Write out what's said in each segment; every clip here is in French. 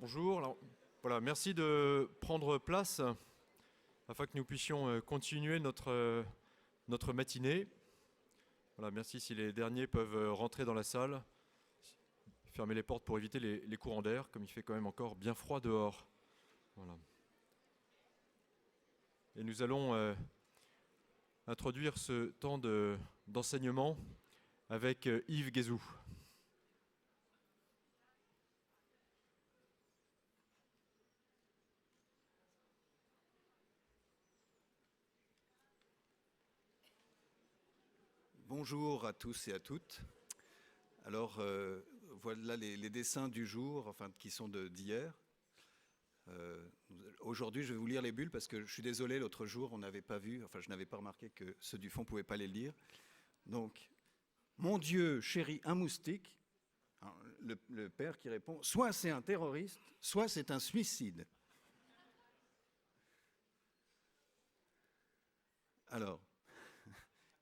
Bonjour, alors, voilà, merci de prendre place afin que nous puissions continuer notre matinée. Voilà, merci si les derniers peuvent rentrer dans la salle, fermer les portes pour éviter les courants d'air, comme il fait quand même encore bien froid dehors. Voilà. Et nous allons introduire ce temps d'enseignement avec Yves Guézou. Bonjour à tous et à toutes. Alors, voilà les dessins du jour, enfin qui sont d'hier. Aujourd'hui, je vais vous lire les bulles parce que je suis désolé, l'autre jour, on n'avait pas vu, enfin je n'avais pas remarqué que ceux du fond ne pouvaient pas les lire. Donc, mon Dieu chérit un moustique. Alors, le père qui répond, soit c'est un terroriste, soit c'est un suicide. Alors,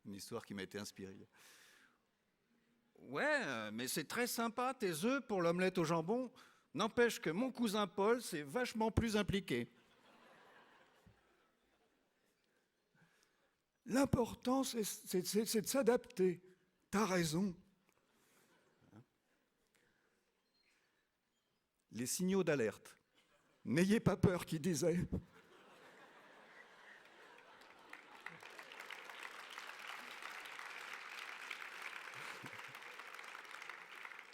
une histoire qui m'a été inspirée. Ouais, mais c'est très sympa tes œufs pour l'omelette au jambon. N'empêche que mon cousin Paul, c'est vachement plus impliqué. L'important, c'est de s'adapter. T'as raison. Les signaux d'alerte. N'ayez pas peur, qui disait.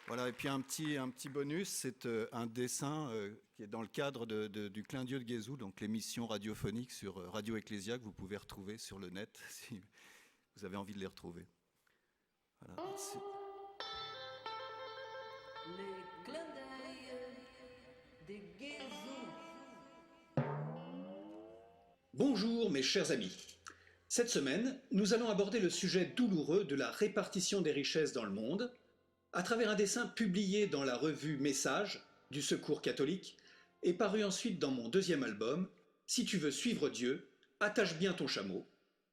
Voilà, et puis un petit bonus, c'est un dessin qui est dans le cadre du Clin d'yeux de Guézou, donc l'émission radiophonique sur Radio Ecclésia que vous pouvez retrouver sur le net si vous avez envie de les retrouver. Voilà. Les clins d'œil des Guézou. Bonjour mes chers amis. Cette semaine, nous allons aborder le sujet douloureux de la répartition des richesses dans le monde à travers un dessin publié dans la revue Message du Secours catholique et paru ensuite dans mon deuxième album, Si tu veux suivre Dieu, attache bien ton chameau,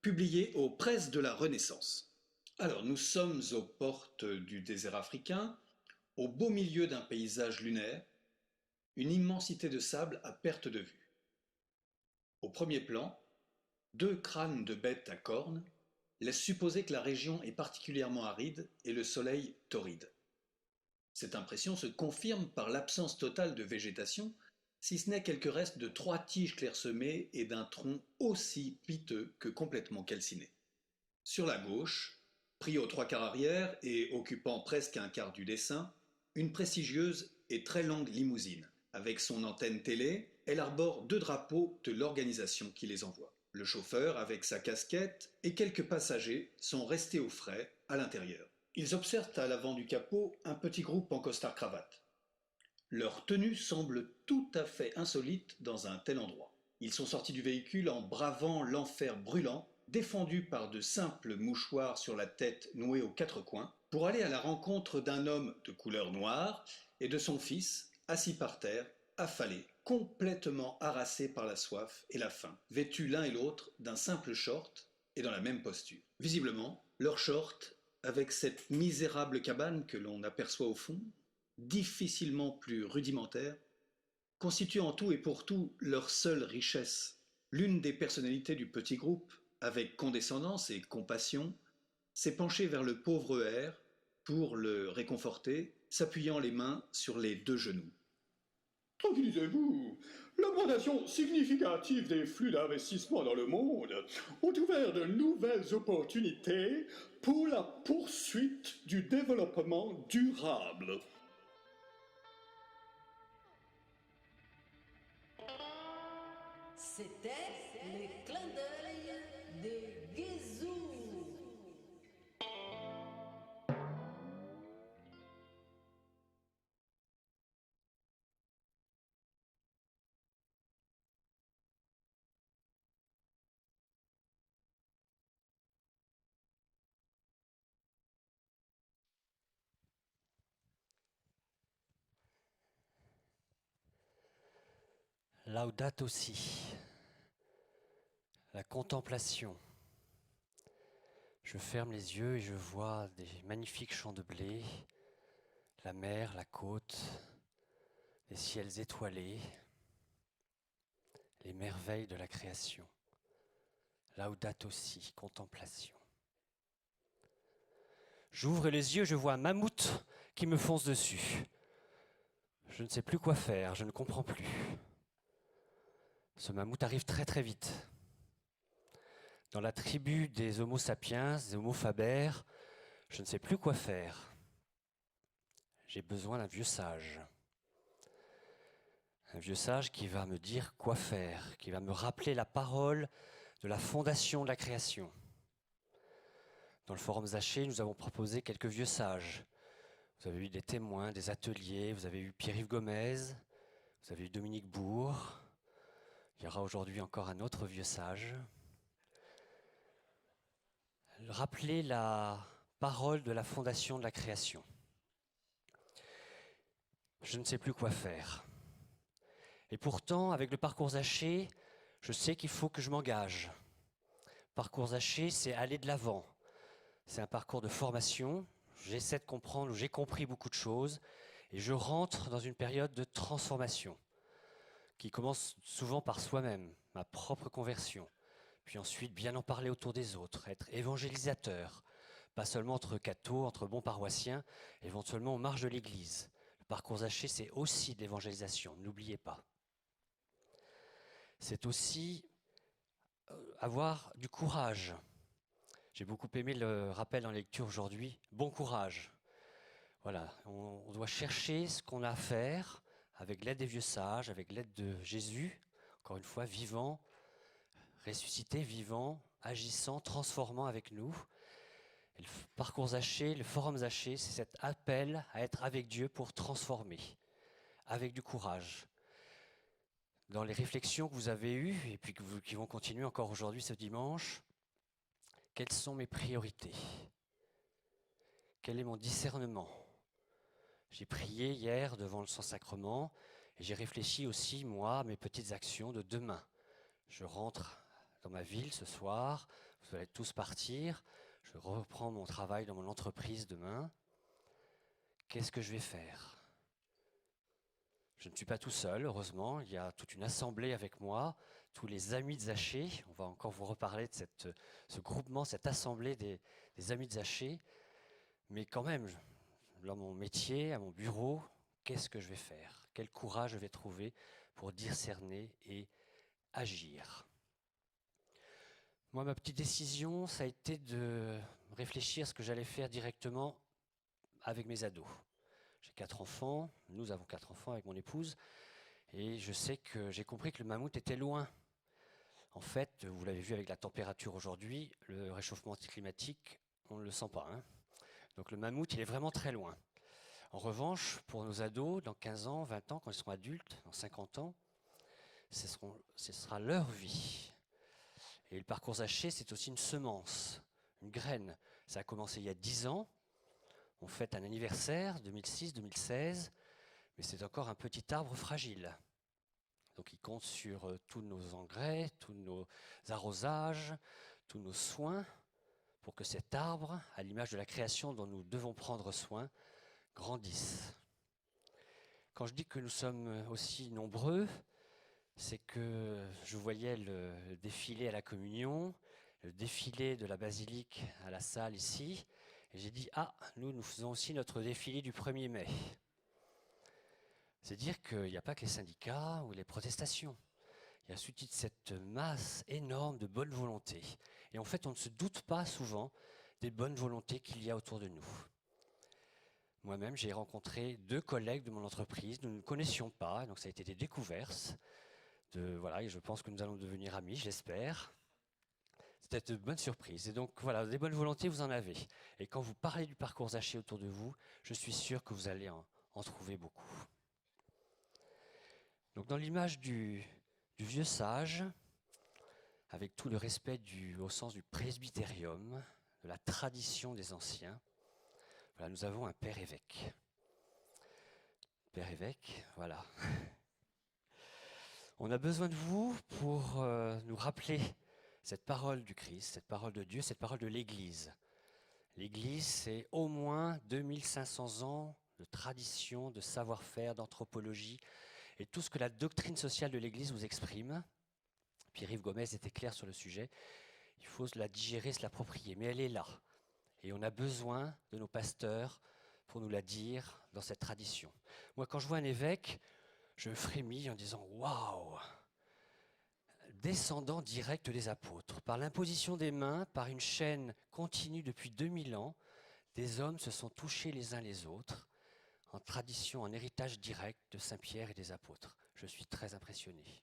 publié aux Presses de la Renaissance. Alors, nous sommes aux portes du désert africain, au beau milieu d'un paysage lunaire, une immensité de sable à perte de vue. Au premier plan, deux crânes de bêtes à cornes laissent supposer que la région est particulièrement aride et le soleil torride. Cette impression se confirme par l'absence totale de végétation, si ce n'est quelques restes de 3 tiges clairsemées et d'un tronc aussi piteux que complètement calciné. Sur la gauche, pris aux 3/4 arrière et occupant presque un quart du dessin, une prestigieuse et très longue limousine. Avec son antenne télé, elle arbore 2 drapeaux de l'organisation qui les envoie. Le chauffeur, avec sa casquette, et quelques passagers sont restés au frais à l'intérieur. Ils observent à l'avant du capot un petit groupe en costard-cravate. Leur tenue semble tout à fait insolite dans un tel endroit. Ils sont sortis du véhicule en bravant l'enfer brûlant, défendus par de simples mouchoirs sur la tête noués aux 4 coins, pour aller à la rencontre d'un homme de couleur noire et de son fils, assis par terre, affalés, complètement harassés par la soif et la faim, vêtus l'un et l'autre d'un simple short et dans la même posture. Visiblement, leur short, avec cette misérable cabane que l'on aperçoit au fond, difficilement plus rudimentaire, constitue en tout et pour tout leur seule richesse. L'une des personnalités du petit groupe, avec condescendance et compassion, s'est penchée vers le pauvre R pour le réconforter, s'appuyant les mains sur les 2 genoux. Tranquillisez-vous, l'augmentation significative des flux d'investissement dans le monde ont ouvert de nouvelles opportunités pour la poursuite du développement durable. C'était les clins d'œil des Guézou. Laudato si, la contemplation. Je ferme les yeux et je vois des magnifiques champs de blé, la mer, la côte, les ciels étoilés, les merveilles de la création. Laudato si, contemplation. J'ouvre les yeux, je vois un mammouth qui me fonce dessus. Je ne sais plus quoi faire, je ne comprends plus. Ce mammouth arrive très très vite. Dans la tribu des Homo sapiens, des Homo faber, je ne sais plus quoi faire. J'ai besoin d'un vieux sage. Un vieux sage qui va me dire quoi faire, qui va me rappeler la parole de la fondation de la création. Dans le forum Zaché, nous avons proposé quelques vieux sages. Vous avez eu des témoins, des ateliers, vous avez eu Pierre-Yves Gomez, vous avez eu Dominique Bourg. Il y aura aujourd'hui encore un autre vieux sage. Rappeler la parole de la fondation de la création. Je ne sais plus quoi faire. Et pourtant, avec le parcours Zaché, je sais qu'il faut que je m'engage. Parcours Zaché, c'est aller de l'avant. C'est un parcours de formation. J'essaie de comprendre, j'ai compris beaucoup de choses. Et je rentre dans une période de transformation qui commence souvent par soi-même, ma propre conversion. Puis ensuite, bien en parler autour des autres, être évangélisateur, pas seulement entre cathos, entre bons paroissiens, éventuellement aux marges de l'Église. Le parcours Zaché, c'est aussi de l'évangélisation, n'oubliez pas. C'est aussi avoir du courage. J'ai beaucoup aimé le rappel en lecture aujourd'hui, bon courage. Voilà, on doit chercher ce qu'on a à faire avec l'aide des vieux sages, avec l'aide de Jésus, encore une fois, vivant, ressuscité, vivant, agissant, transformant avec nous. Et le parcours Zaché, le forum Zaché, c'est cet appel à être avec Dieu pour transformer, avec du courage. Dans les réflexions que vous avez eues, et puis qui vont continuer encore aujourd'hui ce dimanche, quelles sont mes priorités? Quel est mon discernement? J'ai prié hier devant le Saint-Sacrement et j'ai réfléchi aussi, moi, à mes petites actions de demain. Je rentre dans ma ville ce soir, vous allez tous partir, je reprends mon travail dans mon entreprise demain. Qu'est-ce que je vais faire? Je ne suis pas tout seul, heureusement, il y a toute une assemblée avec moi, tous les amis de Zaché. On va encore vous reparler de ce groupement, cette assemblée des amis de Zaché. Mais quand même, dans mon métier, à mon bureau, qu'est-ce que je vais faire? Quel courage je vais trouver pour discerner et agir? Moi, ma petite décision, ça a été de réfléchir à ce que j'allais faire directement avec mes ados. J'ai 4 enfants, nous avons 4 enfants avec mon épouse, et je sais que j'ai compris que le mammouth était loin. En fait, vous l'avez vu avec la température aujourd'hui, le réchauffement climatique, on ne le sent pas. Donc le mammouth, il est vraiment très loin. En revanche, pour nos ados, dans 15 ans, 20 ans, quand ils seront adultes, dans 50 ans, ce sera leur vie. Et le parcours Zaché, c'est aussi une semence, une graine. Ça a commencé il y a 10 ans. On fête un anniversaire, 2006-2016, mais c'est encore un petit arbre fragile. Donc il compte sur tous nos engrais, tous nos arrosages, tous nos soins, pour que cet arbre, à l'image de la création dont nous devons prendre soin, grandisse. Quand je dis que nous sommes aussi nombreux, c'est que je voyais le défilé à la communion, le défilé de la basilique à la salle ici, et j'ai dit, nous faisons aussi notre défilé du 1er mai. C'est dire qu'il n'y a pas que les syndicats ou les protestations. Il y a toute cette masse énorme de bonne volonté. Et en fait, on ne se doute pas souvent des bonnes volontés qu'il y a autour de nous. Moi-même, j'ai rencontré 2 collègues de mon entreprise, nous ne nous connaissions pas, donc ça a été des découvertes. Et je pense que nous allons devenir amis, j'espère. C'était une bonne surprise. Et donc voilà, des bonnes volontés, vous en avez. Et quand vous parlez du parcours Zaché autour de vous, je suis sûr que vous allez en trouver beaucoup. Donc dans l'image du vieux sage, avec tout le respect au sens du presbytérium, de la tradition des anciens, voilà, nous avons un père évêque. Père évêque, voilà. On a besoin de vous pour nous rappeler cette parole du Christ, cette parole de Dieu, cette parole de l'Église. L'Église, c'est au moins 2500 ans de tradition, de savoir-faire, d'anthropologie, et tout ce que la doctrine sociale de l'Église vous exprime. Pierre-Yves Gomez était clair sur le sujet. Il faut se la digérer, se l'approprier, mais elle est là. Et on a besoin de nos pasteurs pour nous la dire dans cette tradition. Moi, quand je vois un évêque, je frémis en disant « Waouh !» Descendant direct des apôtres, par l'imposition des mains, par une chaîne continue depuis 2000 ans, des hommes se sont touchés les uns les autres, en tradition, en héritage direct de Saint-Pierre et des apôtres. Je suis très impressionné.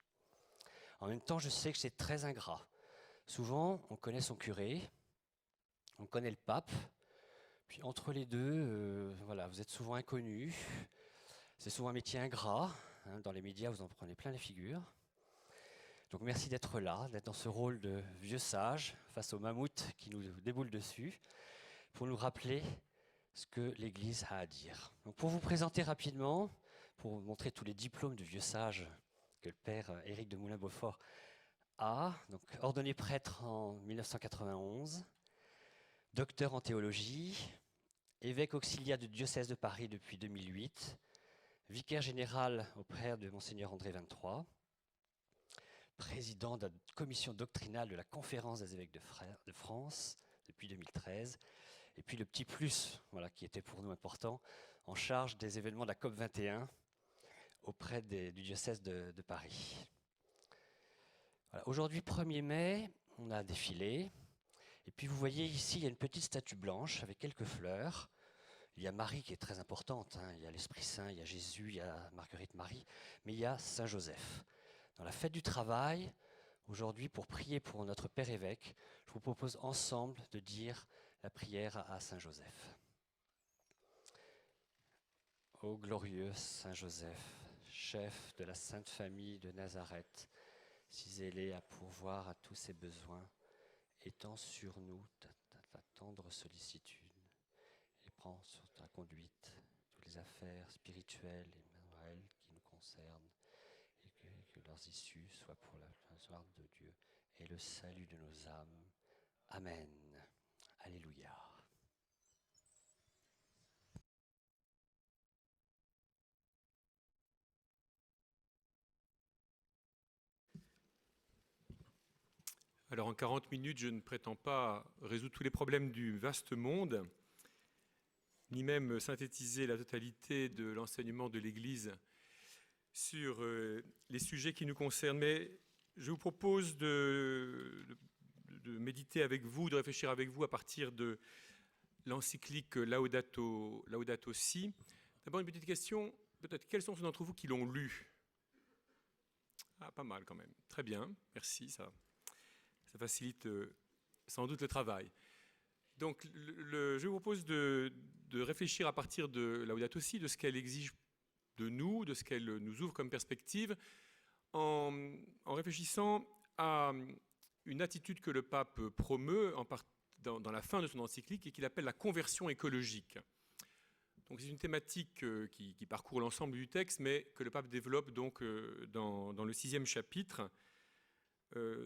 En même temps, je sais que c'est très ingrat. Souvent, on connaît son curé, on connaît le pape, puis entre les deux, voilà, vous êtes souvent inconnus. C'est souvent un métier ingrat. Hein, dans les médias, vous en prenez plein les figures. Donc merci d'être là, d'être dans ce rôle de vieux sage face au mammouth qui nous déboule dessus, pour nous rappeler ce que l'Église a à dire. Donc pour vous présenter rapidement, pour vous montrer tous les diplômes de vieux sage que le père Éric de Moulin-Beaufort a, donc ordonné prêtre en 1991, docteur en théologie, évêque auxiliaire du diocèse de Paris depuis 2008, vicaire général auprès de Monseigneur André XXIII, président de la commission doctrinale de la Conférence des évêques de France depuis 2013, et puis le petit plus, voilà, qui était pour nous important, en charge des événements de la COP 21 auprès du diocèse de Paris. Voilà. Aujourd'hui, 1er mai, on a un défilé, et puis vous voyez ici, il y a une petite statue blanche avec quelques fleurs. Il y a Marie qui est très importante, hein. Il y a l'Esprit Saint, il y a Jésus, il y a Marguerite Marie, mais il y a Saint Joseph. Dans la fête du travail, aujourd'hui, pour prier pour notre Père évêque, je vous propose ensemble de dire la prière à Saint Joseph. Ô glorieux Saint Joseph, chef de la Sainte Famille de Nazareth, si zélé à pourvoir à tous ses besoins, étends sur nous ta tendre sollicitude et prends sur ta conduite toutes les affaires spirituelles et morales qui nous concernent, et que leurs issues soient pour la gloire de Dieu et le salut de nos âmes. Amen. Alléluia. Alors en 40 minutes, je ne prétends pas résoudre tous les problèmes du vaste monde, ni même synthétiser la totalité de l'enseignement de l'Église sur les sujets qui nous concernent. Mais je vous propose de méditer avec vous, de réfléchir avec vous à partir de l'encyclique Laudato Si. D'abord une petite question, peut-être quels sont ceux d'entre vous qui l'ont lu? Ah, pas mal quand même. Très bien, merci, ça facilite sans doute le travail. Donc je vous propose de réfléchir à partir de Laudato Si, de ce qu'elle exige de nous, de ce qu'elle nous ouvre comme perspective, en réfléchissant à une attitude que le pape promeut dans la fin de son encyclique et qu'il appelle la conversion écologique. Donc c'est une thématique qui parcourt l'ensemble du texte, mais que le pape développe donc dans le 6e chapitre,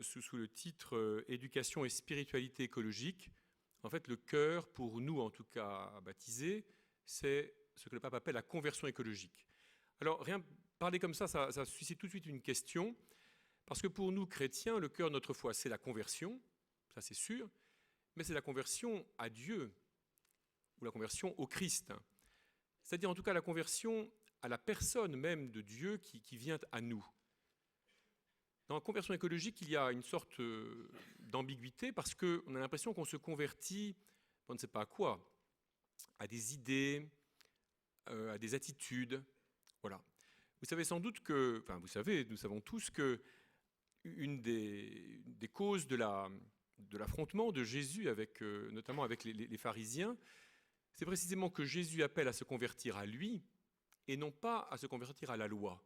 sous le titre Éducation et spiritualité écologique. En fait, le cœur, pour nous en tout cas baptisés, c'est ce que le pape appelle la conversion écologique. Alors, parler comme ça suscite tout de suite une question, parce que pour nous, chrétiens, le cœur de notre foi, c'est la conversion, ça c'est sûr, mais c'est la conversion à Dieu, ou la conversion au Christ. C'est-à-dire en tout cas la conversion à la personne même de Dieu qui vient à nous. Dans la conversion écologique, il y a une sorte d'ambiguïté parce qu'on a l'impression qu'on se convertit, on ne sait pas à quoi, à des idées, à des attitudes. Voilà. Vous savez sans doute que, enfin vous savez, nous savons tous que une des causes de l'affrontement de Jésus, notamment avec les pharisiens, c'est précisément que Jésus appelle à se convertir à lui et non pas à se convertir à la loi.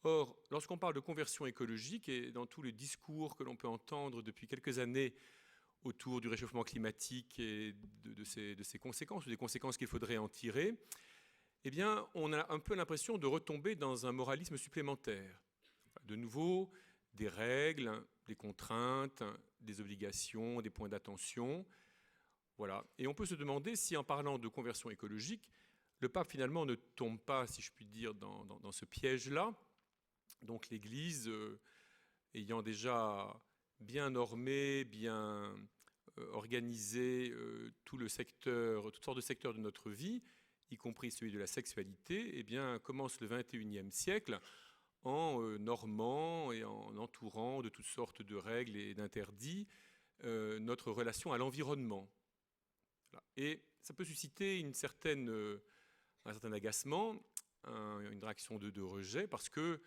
Or, lorsqu'on parle de conversion écologique, et dans tous les discours que l'on peut entendre depuis quelques années autour du réchauffement climatique et de ses conséquences, ou des conséquences qu'il faudrait en tirer, eh bien, on a un peu l'impression de retomber dans un moralisme supplémentaire. De nouveau, des règles, des contraintes, des obligations, des points d'attention. Voilà. Et on peut se demander si, en parlant de conversion écologique, le pape finalement ne tombe pas, si je puis dire, dans ce piège-là. Donc l'Église, ayant déjà bien normé, bien organisé toutes sortes de secteurs de notre vie, y compris celui de la sexualité, eh bien, commence le XXIe siècle en normant et en entourant de toutes sortes de règles et d'interdits notre relation à l'environnement. Voilà. Et ça peut susciter un certain agacement, une réaction de rejet, parce que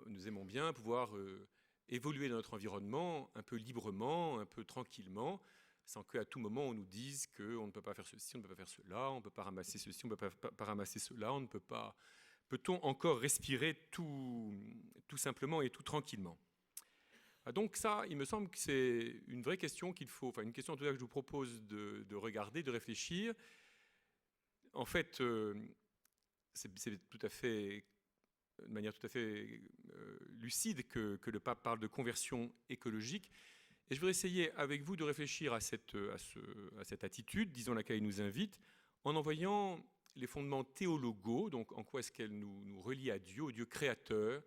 nous aimons bien pouvoir évoluer dans notre environnement un peu librement, un peu tranquillement, sans qu'à tout moment on nous dise qu'on ne peut pas faire ceci, on ne peut pas faire cela, on ne peut pas ramasser ceci, on ne peut pas ramasser cela, on ne peut pas... Peut-on encore respirer tout simplement et tout tranquillement? Donc ça, il me semble que c'est une vraie question une question en tout cas que je vous propose de regarder, de réfléchir. En fait, c'est tout à fait, de manière tout à fait lucide que le pape parle de conversion écologique. Et je voudrais essayer avec vous de réfléchir à cette attitude, disons, à laquelle il nous invite, en envoyant les fondements théologaux, donc en quoi est-ce qu'elle nous relie à Dieu, au Dieu créateur,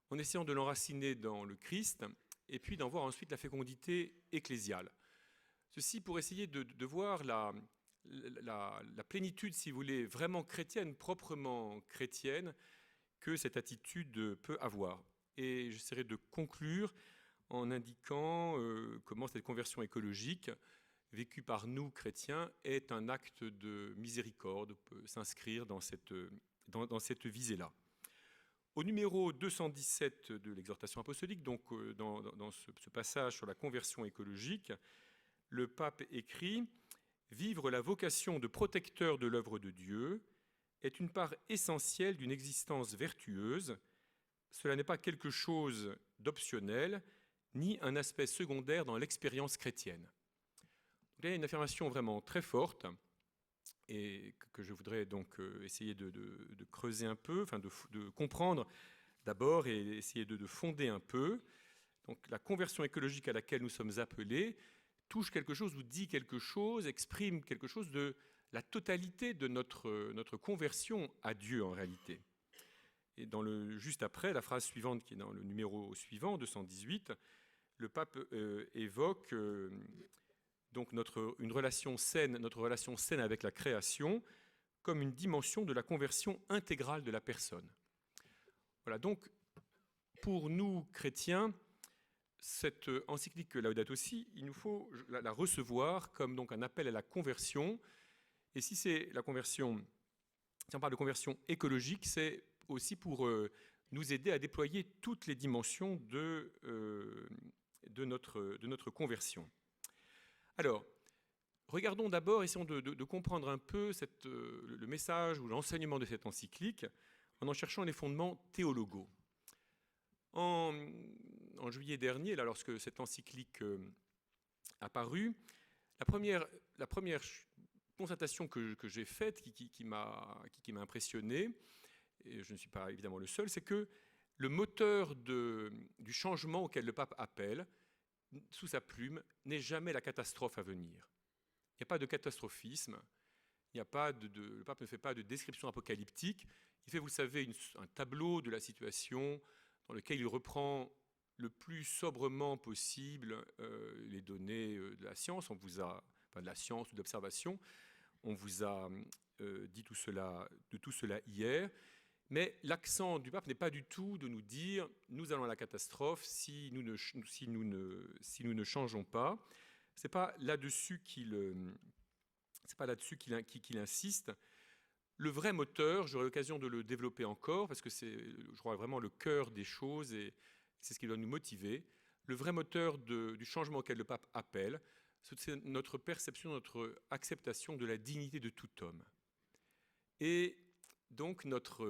en essayant de l'enraciner dans le Christ, et puis d'en voir ensuite la fécondité ecclésiale. Ceci pour essayer de voir la plénitude, si vous voulez, vraiment chrétienne, proprement chrétienne, que cette attitude peut avoir. Et j'essaierai de conclure en indiquant comment cette conversion écologique, vécue par nous, chrétiens, est un acte de miséricorde, peut s'inscrire dans cette visée-là. Au numéro 217 de l'exhortation apostolique, donc dans ce passage sur la conversion écologique, le pape écrit « Vivre la vocation de protecteur de l'œuvre de Dieu est une part essentielle d'une existence vertueuse. Cela n'est pas quelque chose d'optionnel, ni un aspect secondaire dans l'expérience chrétienne. » Il y a une affirmation vraiment très forte et que je voudrais donc essayer de creuser un peu, enfin de comprendre d'abord et essayer de fonder un peu. Donc la conversion écologique à laquelle nous sommes appelés touche quelque chose, nous dit quelque chose, exprime quelque chose de la totalité de notre conversion à Dieu en réalité. Et juste après, la phrase suivante qui est dans le numéro suivant, 218, le pape évoque donc notre relation saine avec la création comme une dimension de la conversion intégrale de la personne. Voilà, donc pour nous chrétiens, cette encyclique Laudato Si, il nous faut la recevoir comme donc un appel à la conversion. Et si c'est la conversion, si on parle de conversion écologique, c'est aussi pour nous aider à déployer toutes les dimensions de notre conversion. Alors, regardons d'abord, essayons de comprendre un peu le message ou l'enseignement de cette encyclique en cherchant les fondements théologaux. En juillet dernier, là, lorsque cette encyclique a paru, la première constatation que j'ai faite, qui m'a impressionné, et je ne suis pas évidemment le seul, c'est que le moteur du changement auquel le pape appelle, sous sa plume, n'est jamais la catastrophe à venir. Il n'y a pas de catastrophisme, le pape ne fait pas de description apocalyptique, il fait, vous savez, un tableau de la situation dans lequel il reprend le plus sobrement possible les données de la science, de la science ou d'observation, on vous a dit tout cela hier. Mais l'accent du pape n'est pas du tout de nous dire « nous allons à la catastrophe si nous ne changeons pas ». Ce n'est pas là-dessus qu'il insiste. Le vrai moteur, j'aurai l'occasion de le développer encore, parce que c'est, je crois, vraiment le cœur des choses et c'est ce qui doit nous motiver. Le vrai moteur du changement auquel le pape appelle, c'est notre perception, notre acceptation de la dignité de tout homme. Et donc notre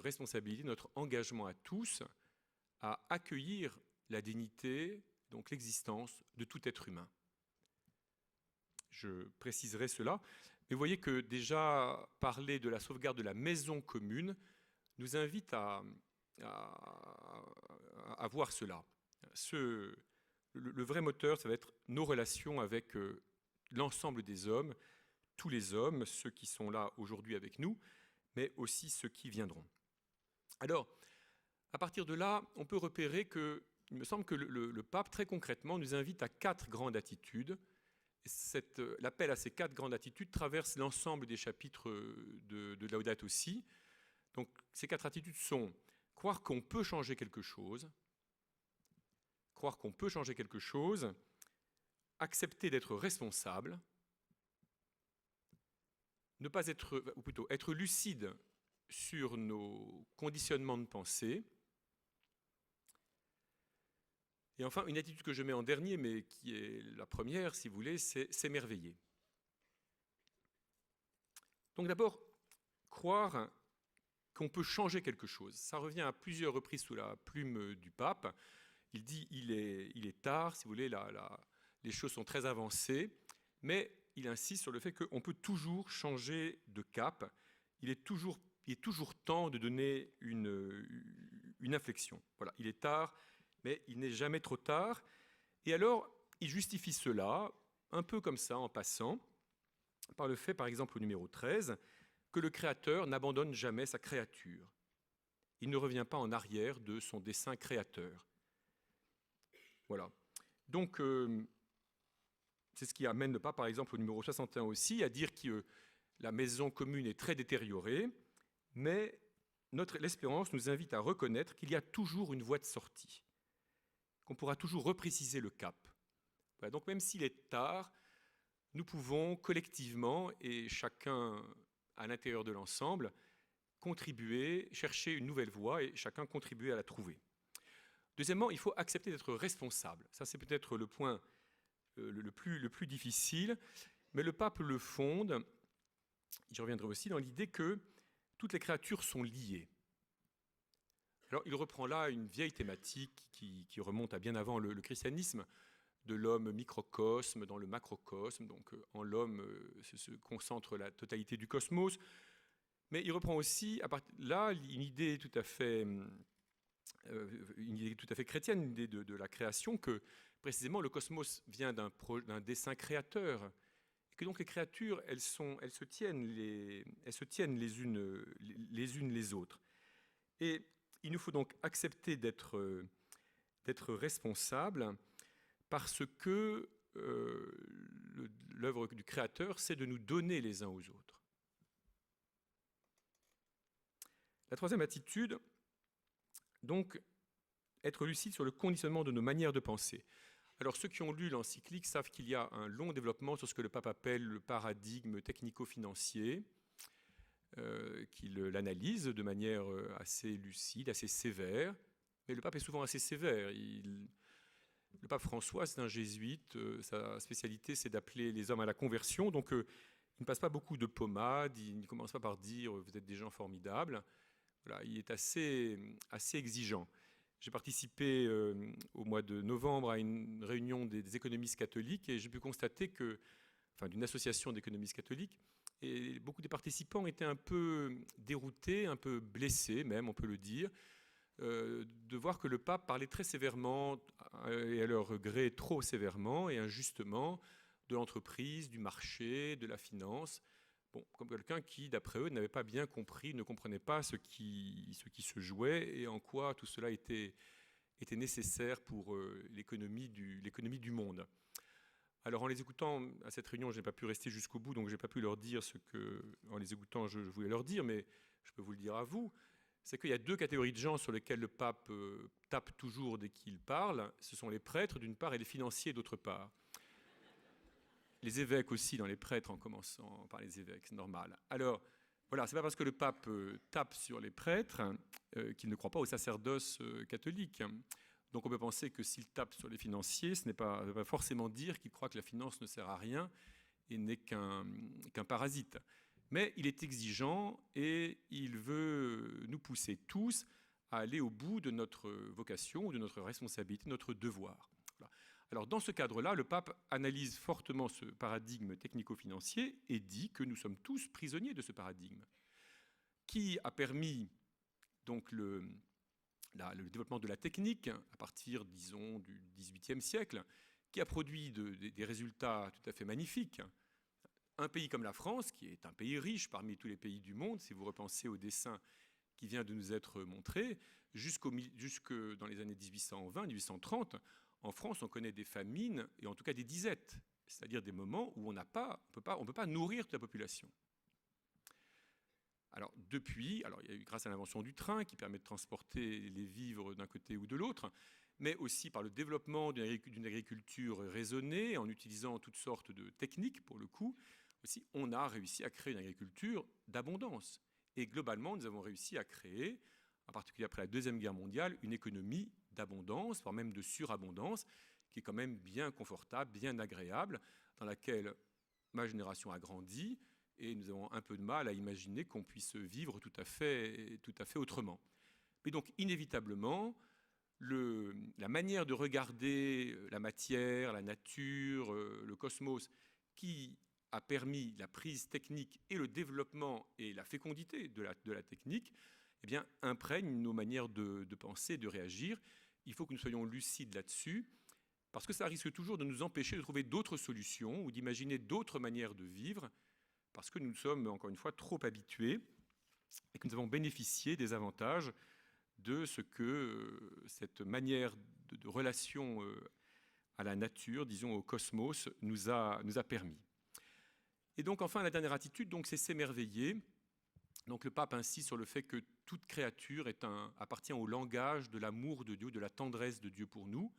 responsabilité, notre engagement à tous à accueillir la dignité, donc l'existence de tout être humain. Je préciserai cela, mais vous voyez que déjà parler de la sauvegarde de la maison commune nous invite à voir cela. Le vrai moteur, ça va être nos relations avec l'ensemble des hommes, tous les hommes, ceux qui sont là aujourd'hui avec nous, mais aussi ceux qui viendront. Alors, à partir de là, on peut repérer que, il me semble que le pape, très concrètement, nous invite à 4 grandes attitudes. L'appel à ces 4 grandes attitudes traverse l'ensemble des chapitres de Laudato Si. Donc, ces 4 attitudes sont croire qu'on peut changer quelque chose, accepter d'être responsable, ne pas être, ou plutôt être lucide sur nos conditionnements de pensée. Et enfin, une attitude que je mets en dernier, mais qui est la première, si vous voulez, c'est s'émerveiller. Donc d'abord, croire qu'on peut changer quelque chose. Ça revient à plusieurs reprises sous la plume du pape. Il dit il est tard, si vous voulez, les choses sont très avancées, mais il insiste sur le fait qu'on peut toujours changer de cap. Il est toujours temps de donner une inflexion. Voilà, il est tard, mais il n'est jamais trop tard. Et alors, il justifie cela, un peu comme ça, en passant, par le fait, par exemple, au numéro 13, que le Créateur n'abandonne jamais sa créature. Il ne revient pas en arrière de son dessein créateur. Voilà. Donc, c'est ce qui amène le pape, par exemple, au numéro 61 aussi, à dire que la maison commune est très détériorée, mais l'espérance nous invite à reconnaître qu'il y a toujours une voie de sortie, qu'on pourra toujours repréciser le cap. Voilà, donc même s'il est tard, nous pouvons collectivement, et chacun à l'intérieur de l'ensemble, contribuer, chercher une nouvelle voie et chacun contribuer à la trouver. Deuxièmement, il faut accepter d'être responsable. Ça, c'est peut-être le point le plus difficile, mais le pape le fonde, j'y reviendrai aussi, dans l'idée que toutes les créatures sont liées. Alors, il reprend là une vieille thématique qui remonte à bien avant le christianisme, de l'homme microcosme dans le macrocosme. Donc, en l'homme se concentre la totalité du cosmos. Mais il reprend aussi, là, une idée tout à fait chrétienne, une idée de la création, que précisément le cosmos vient d'un dessein créateur, et que donc les créatures, elles se tiennent les unes les autres. Et il nous faut donc accepter d'être responsable, parce que l'œuvre du Créateur, c'est de nous donner les uns aux autres. La troisième attitude, donc, être lucide sur le conditionnement de nos manières de penser. Alors, ceux qui ont lu l'encyclique savent qu'il y a un long développement sur ce que le pape appelle le paradigme technico-financier, qu'il l'analyse de manière assez lucide, assez sévère. Mais le pape est souvent assez sévère. Le pape François, c'est un jésuite. Sa spécialité, c'est d'appeler les hommes à la conversion. Donc, il ne passe pas beaucoup de pommade. Il ne commence pas par dire « vous êtes des gens formidables ». Voilà, il est assez exigeant. J'ai participé au mois de novembre à une réunion des économistes catholiques et j'ai pu constater d'une association d'économistes catholiques, et beaucoup des participants étaient un peu déroutés, un peu blessés même, on peut le dire, de voir que le pape parlait très sévèrement, et à leur gré trop sévèrement et injustement, de l'entreprise, du marché, de la finance. Bon, comme quelqu'un qui, d'après eux, n'avait pas bien compris, ne comprenait pas ce qui se jouait et en quoi tout cela était nécessaire pour l'économie du monde. Alors, en les écoutant à cette réunion, je n'ai pas pu rester jusqu'au bout, donc je n'ai pas pu leur dire ce que, en les écoutant, je voulais leur dire, mais je peux vous le dire à vous, c'est qu'il y a 2 catégories de gens sur lesquelles le pape tape toujours dès qu'il parle. Ce sont les prêtres, d'une part, et les financiers, d'autre part. Les évêques aussi, dans les prêtres, en commençant par les évêques, c'est normal. Alors, voilà, ce n'est pas parce que le pape tape sur les prêtres qu'il ne croit pas au sacerdoce catholique. Donc on peut penser que s'il tape sur les financiers, ce ne veut pas forcément dire qu'il croit que la finance ne sert à rien et n'est qu'un parasite. Mais il est exigeant et il veut nous pousser tous à aller au bout de notre vocation, de notre responsabilité, notre devoir. Voilà. Alors dans ce cadre-là, le pape analyse fortement ce paradigme technico-financier et dit que nous sommes tous prisonniers de ce paradigme, qui a permis donc le développement de la technique à partir, disons, du XVIIIe siècle, qui a produit des résultats tout à fait magnifiques. un pays comme la France, qui est un pays riche parmi tous les pays du monde, si vous repensez au dessin qui vient de nous être montré, jusque dans les années 1820-1830, en France, on connaît des famines et en tout cas des disettes, c'est-à-dire des moments où on ne peut pas nourrir toute la population. Alors depuis, il y a eu grâce à l'invention du train qui permet de transporter les vivres d'un côté ou de l'autre, mais aussi par le développement d'une agriculture raisonnée, en utilisant toutes sortes de techniques pour le coup, aussi on a réussi à créer une agriculture d'abondance. Et globalement, nous avons réussi à créer, en particulier après la Deuxième Guerre mondiale, une économie d'abondance, voire même de surabondance, qui est quand même bien confortable, bien agréable, dans laquelle ma génération a grandi, et nous avons un peu de mal à imaginer qu'on puisse vivre tout à fait autrement. Mais donc, inévitablement, la manière de regarder la matière, la nature, le cosmos, qui a permis la prise technique et le développement et la fécondité de la technique, eh bien, imprègne nos manières de penser, de réagir. Il faut que nous soyons lucides là-dessus, parce que ça risque toujours de nous empêcher de trouver d'autres solutions ou d'imaginer d'autres manières de vivre, parce que nous sommes, encore une fois, trop habitués et que nous avons bénéficié des avantages de ce que cette manière de relation à la nature, disons au cosmos, nous a permis. Et donc, enfin, la dernière attitude, c'est s'émerveiller. Donc, le pape insiste sur le fait que toute créature appartient au langage de l'amour de Dieu, de la tendresse de Dieu pour nous.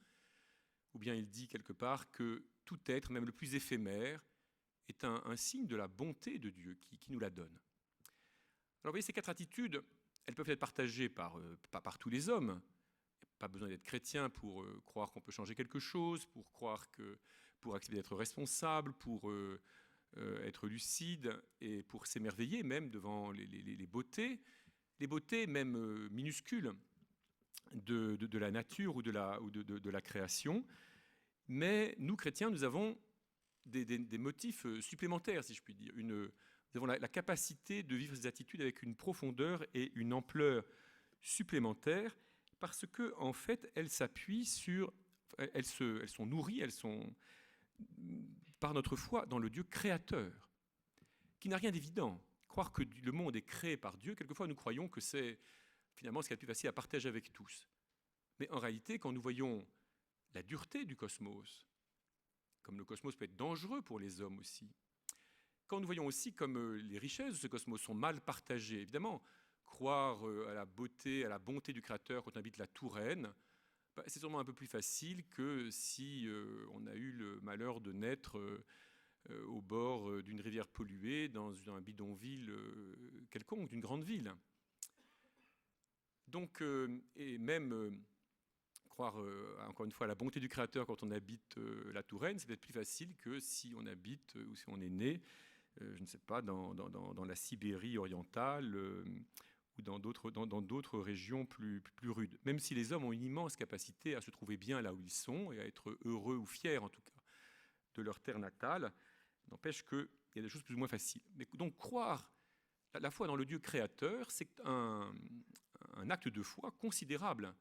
Ou bien il dit quelque part que tout être, même le plus éphémère, est un signe de la bonté de Dieu qui nous la donne. Alors, vous voyez, ces 4 attitudes, elles peuvent être partagées pas par tous les hommes. Il n'y a pas besoin d'être chrétien pour croire qu'on peut changer quelque chose, pour accepter d'être responsable, pour être lucide et pour s'émerveiller même devant les beautés même minuscules de la nature ou de la création. Mais nous, chrétiens, nous avons des motifs supplémentaires, si je puis dire. Nous avons la capacité de vivre ces attitudes avec une profondeur et une ampleur supplémentaires, parce que en fait, elles s'appuient sur, elles sont nourries, elles sont par notre foi dans le Dieu créateur, qui n'a rien d'évident. Croire que le monde est créé par Dieu, quelquefois nous croyons que c'est finalement ce qui est le plus facile à partager avec tous. Mais en réalité, quand nous voyons la dureté du cosmos, comme le cosmos peut être dangereux pour les hommes aussi, quand nous voyons aussi comme les richesses de ce cosmos sont mal partagées, évidemment, croire à la beauté, à la bonté du Créateur quand on habite la Touraine, c'est sûrement un peu plus facile que si on a eu le malheur de naître au bord d'une rivière polluée, dans un bidonville quelconque, d'une grande ville. Donc, et même croire, encore une fois, à la bonté du Créateur quand on habite la Touraine, c'est peut-être plus facile que si on habite ou si on est né, je ne sais pas, dans la Sibérie orientale ou dans d'autres régions plus rudes. Même si les hommes ont une immense capacité à se trouver bien là où ils sont et à être heureux ou fiers, en tout cas, de leur terre natale, n'empêche qu'il y a des choses plus ou moins faciles. Mais donc croire la foi dans le Dieu créateur, c'est un acte de foi considérable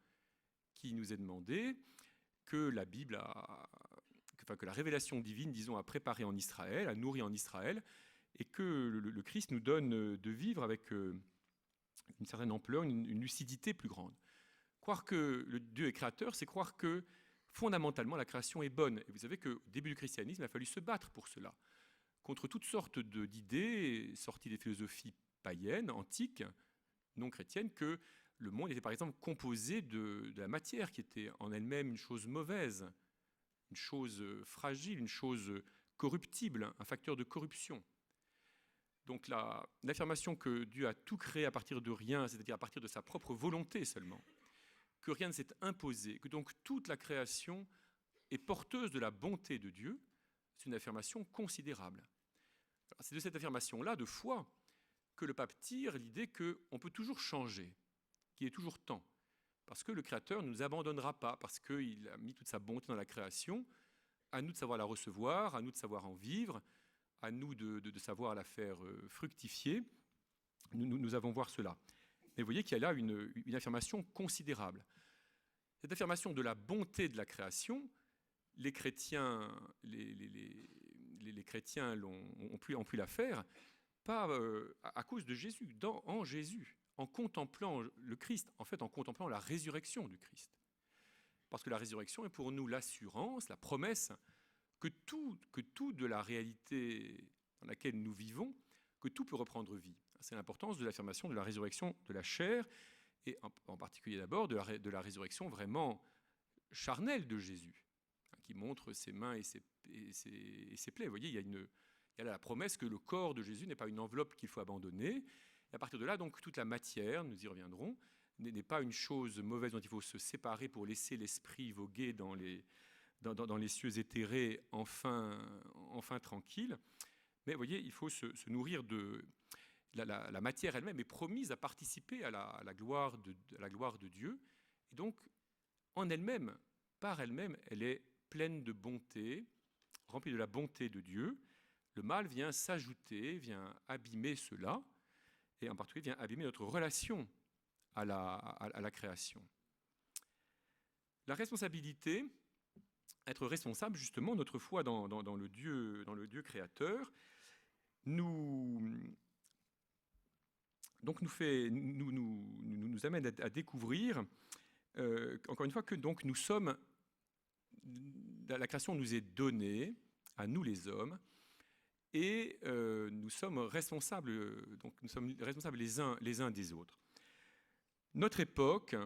qui nous est demandé, que la Bible que la révélation divine, disons, a préparé en Israël, a nourri en Israël, et que le Christ nous donne de vivre avec une certaine ampleur, une lucidité plus grande. Croire que le Dieu est créateur, c'est croire que fondamentalement la création est bonne. Et vous savez qu'au début du christianisme, il a fallu se battre pour cela, contre toutes sortes d'idées sorties des philosophies païennes, antiques, non chrétiennes, que le monde était par exemple composé de la matière qui était en elle-même une chose mauvaise, une chose fragile, une chose corruptible, un facteur de corruption. Donc l'affirmation que Dieu a tout créé à partir de rien, c'est-à-dire à partir de sa propre volonté seulement, que rien ne s'est imposé, que donc toute la création est porteuse de la bonté de Dieu, c'est une affirmation considérable. Alors, c'est de cette affirmation-là, de foi, que le pape tire l'idée qu'on peut toujours changer, qu'il est toujours temps, parce que le Créateur ne nous abandonnera pas, parce qu'il a mis toute sa bonté dans la création, à nous de savoir la recevoir, à nous de savoir en vivre, à nous de savoir la faire fructifier. Nous avons voir cela. Mais vous voyez qu'il y a là une affirmation considérable. Cette affirmation de la bonté de la création, les chrétiens, les les chrétiens ont pu la faire, pas à cause de Jésus, en Jésus, en contemplant le Christ, en fait en contemplant la résurrection du Christ. Parce que la résurrection est pour nous l'assurance, la promesse que tout de la réalité dans laquelle nous vivons, que tout peut reprendre vie. C'est l'importance de l'affirmation de la résurrection de la chair, et en particulier d'abord de la résurrection vraiment charnelle de Jésus, qui montre ses mains et ses plaies. Vous voyez, il y a là la promesse que le corps de Jésus n'est pas une enveloppe qu'il faut abandonner. Et à partir de là, donc, toute la matière, nous y reviendrons, n'est pas une chose mauvaise dont il faut se séparer pour laisser l'esprit voguer dans les cieux éthérés, enfin tranquille. Mais vous voyez, il faut se nourrir de... La matière elle-même est promise à participer à la gloire de Dieu. Et donc, en elle-même, par elle-même, elle est pleine de bonté, remplie de la bonté de Dieu. Le mal vient s'ajouter, vient abîmer cela, et en particulier vient abîmer notre relation à la création. La responsabilité, être responsable justement, notre foi dans le Dieu créateur, nous amène à découvrir, encore une fois, que donc nous sommes, la création nous est donnée, à nous les hommes, et nous sommes responsables les uns des autres. Notre époque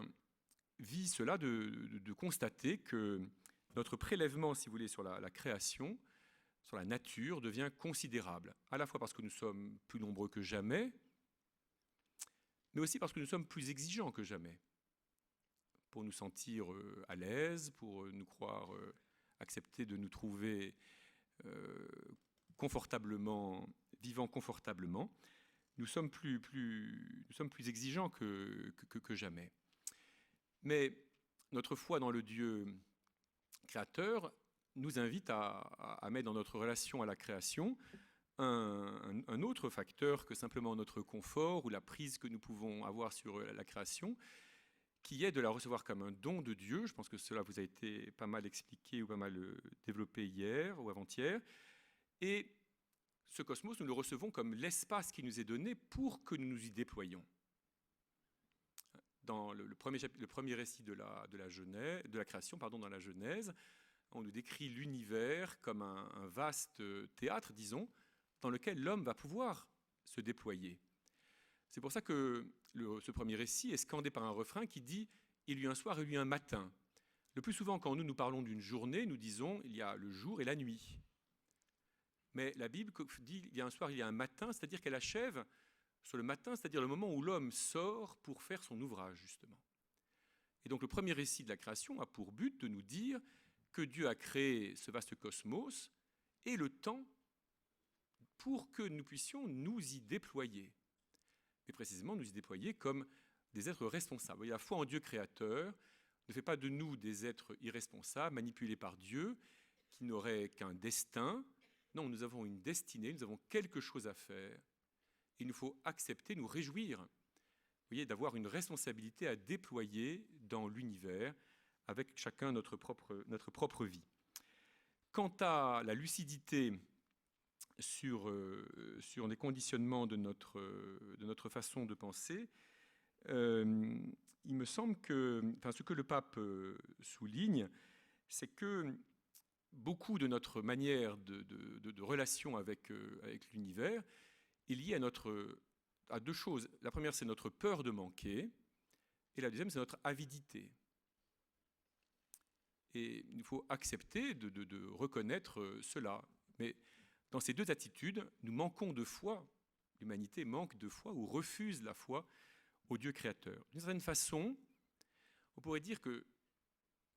vit cela de constater que notre prélèvement, si vous voulez, sur la création, sur la nature, devient considérable, à la fois parce que nous sommes plus nombreux que jamais, mais aussi parce que nous sommes plus exigeants que jamais, pour nous sentir à l'aise, pour nous croire accepter de nous trouver confortablement, vivant confortablement. Nous sommes plus exigeants que jamais. Mais notre foi dans le Dieu créateur nous invite à mettre dans notre relation à la création un autre facteur que simplement notre confort ou la prise que nous pouvons avoir sur la création, qui est de la recevoir comme un don de Dieu. Je pense que cela vous a été pas mal expliqué ou pas mal développé hier ou avant-hier. Et ce cosmos, nous le recevons comme l'espace qui nous est donné pour que nous nous y déployions. Dans le premier récit de la création, dans la Genèse, on nous décrit l'univers comme un vaste théâtre, disons, dans lequel l'homme va pouvoir se déployer. C'est pour ça que ce premier récit est scandé par un refrain qui dit « Il y eut un soir, il y eut un matin ». Le plus souvent, quand nous parlons d'une journée, nous disons « il y a le jour et la nuit ». Mais la Bible dit « il y a un soir, il y a un matin », c'est-à-dire qu'elle achève sur le matin, c'est-à-dire le moment où l'homme sort pour faire son ouvrage, justement. Et donc le premier récit de la création a pour but de nous dire que Dieu a créé ce vaste cosmos et le temps pour que nous puissions nous y déployer. Et précisément nous y déployer comme des êtres responsables. Et la foi en Dieu créateur ne fait pas de nous des êtres irresponsables, manipulés par Dieu, qui n'auraient qu'un destin. Non, nous avons une destinée, nous avons quelque chose à faire. Il nous faut accepter, nous réjouir, vous voyez, d'avoir une responsabilité à déployer dans l'univers, avec chacun notre propre vie. Quant à la lucidité sur les conditionnements de notre façon de penser, il me semble que, ce que le pape souligne, c'est que beaucoup de notre manière de relation avec l'univers est liée à deux choses. La première, c'est notre peur de manquer, et la deuxième, c'est notre avidité. Et il faut accepter de reconnaître cela. Mais dans ces deux attitudes, nous manquons de foi. L'humanité manque de foi ou refuse la foi au Dieu créateur. D'une certaine façon, on pourrait dire que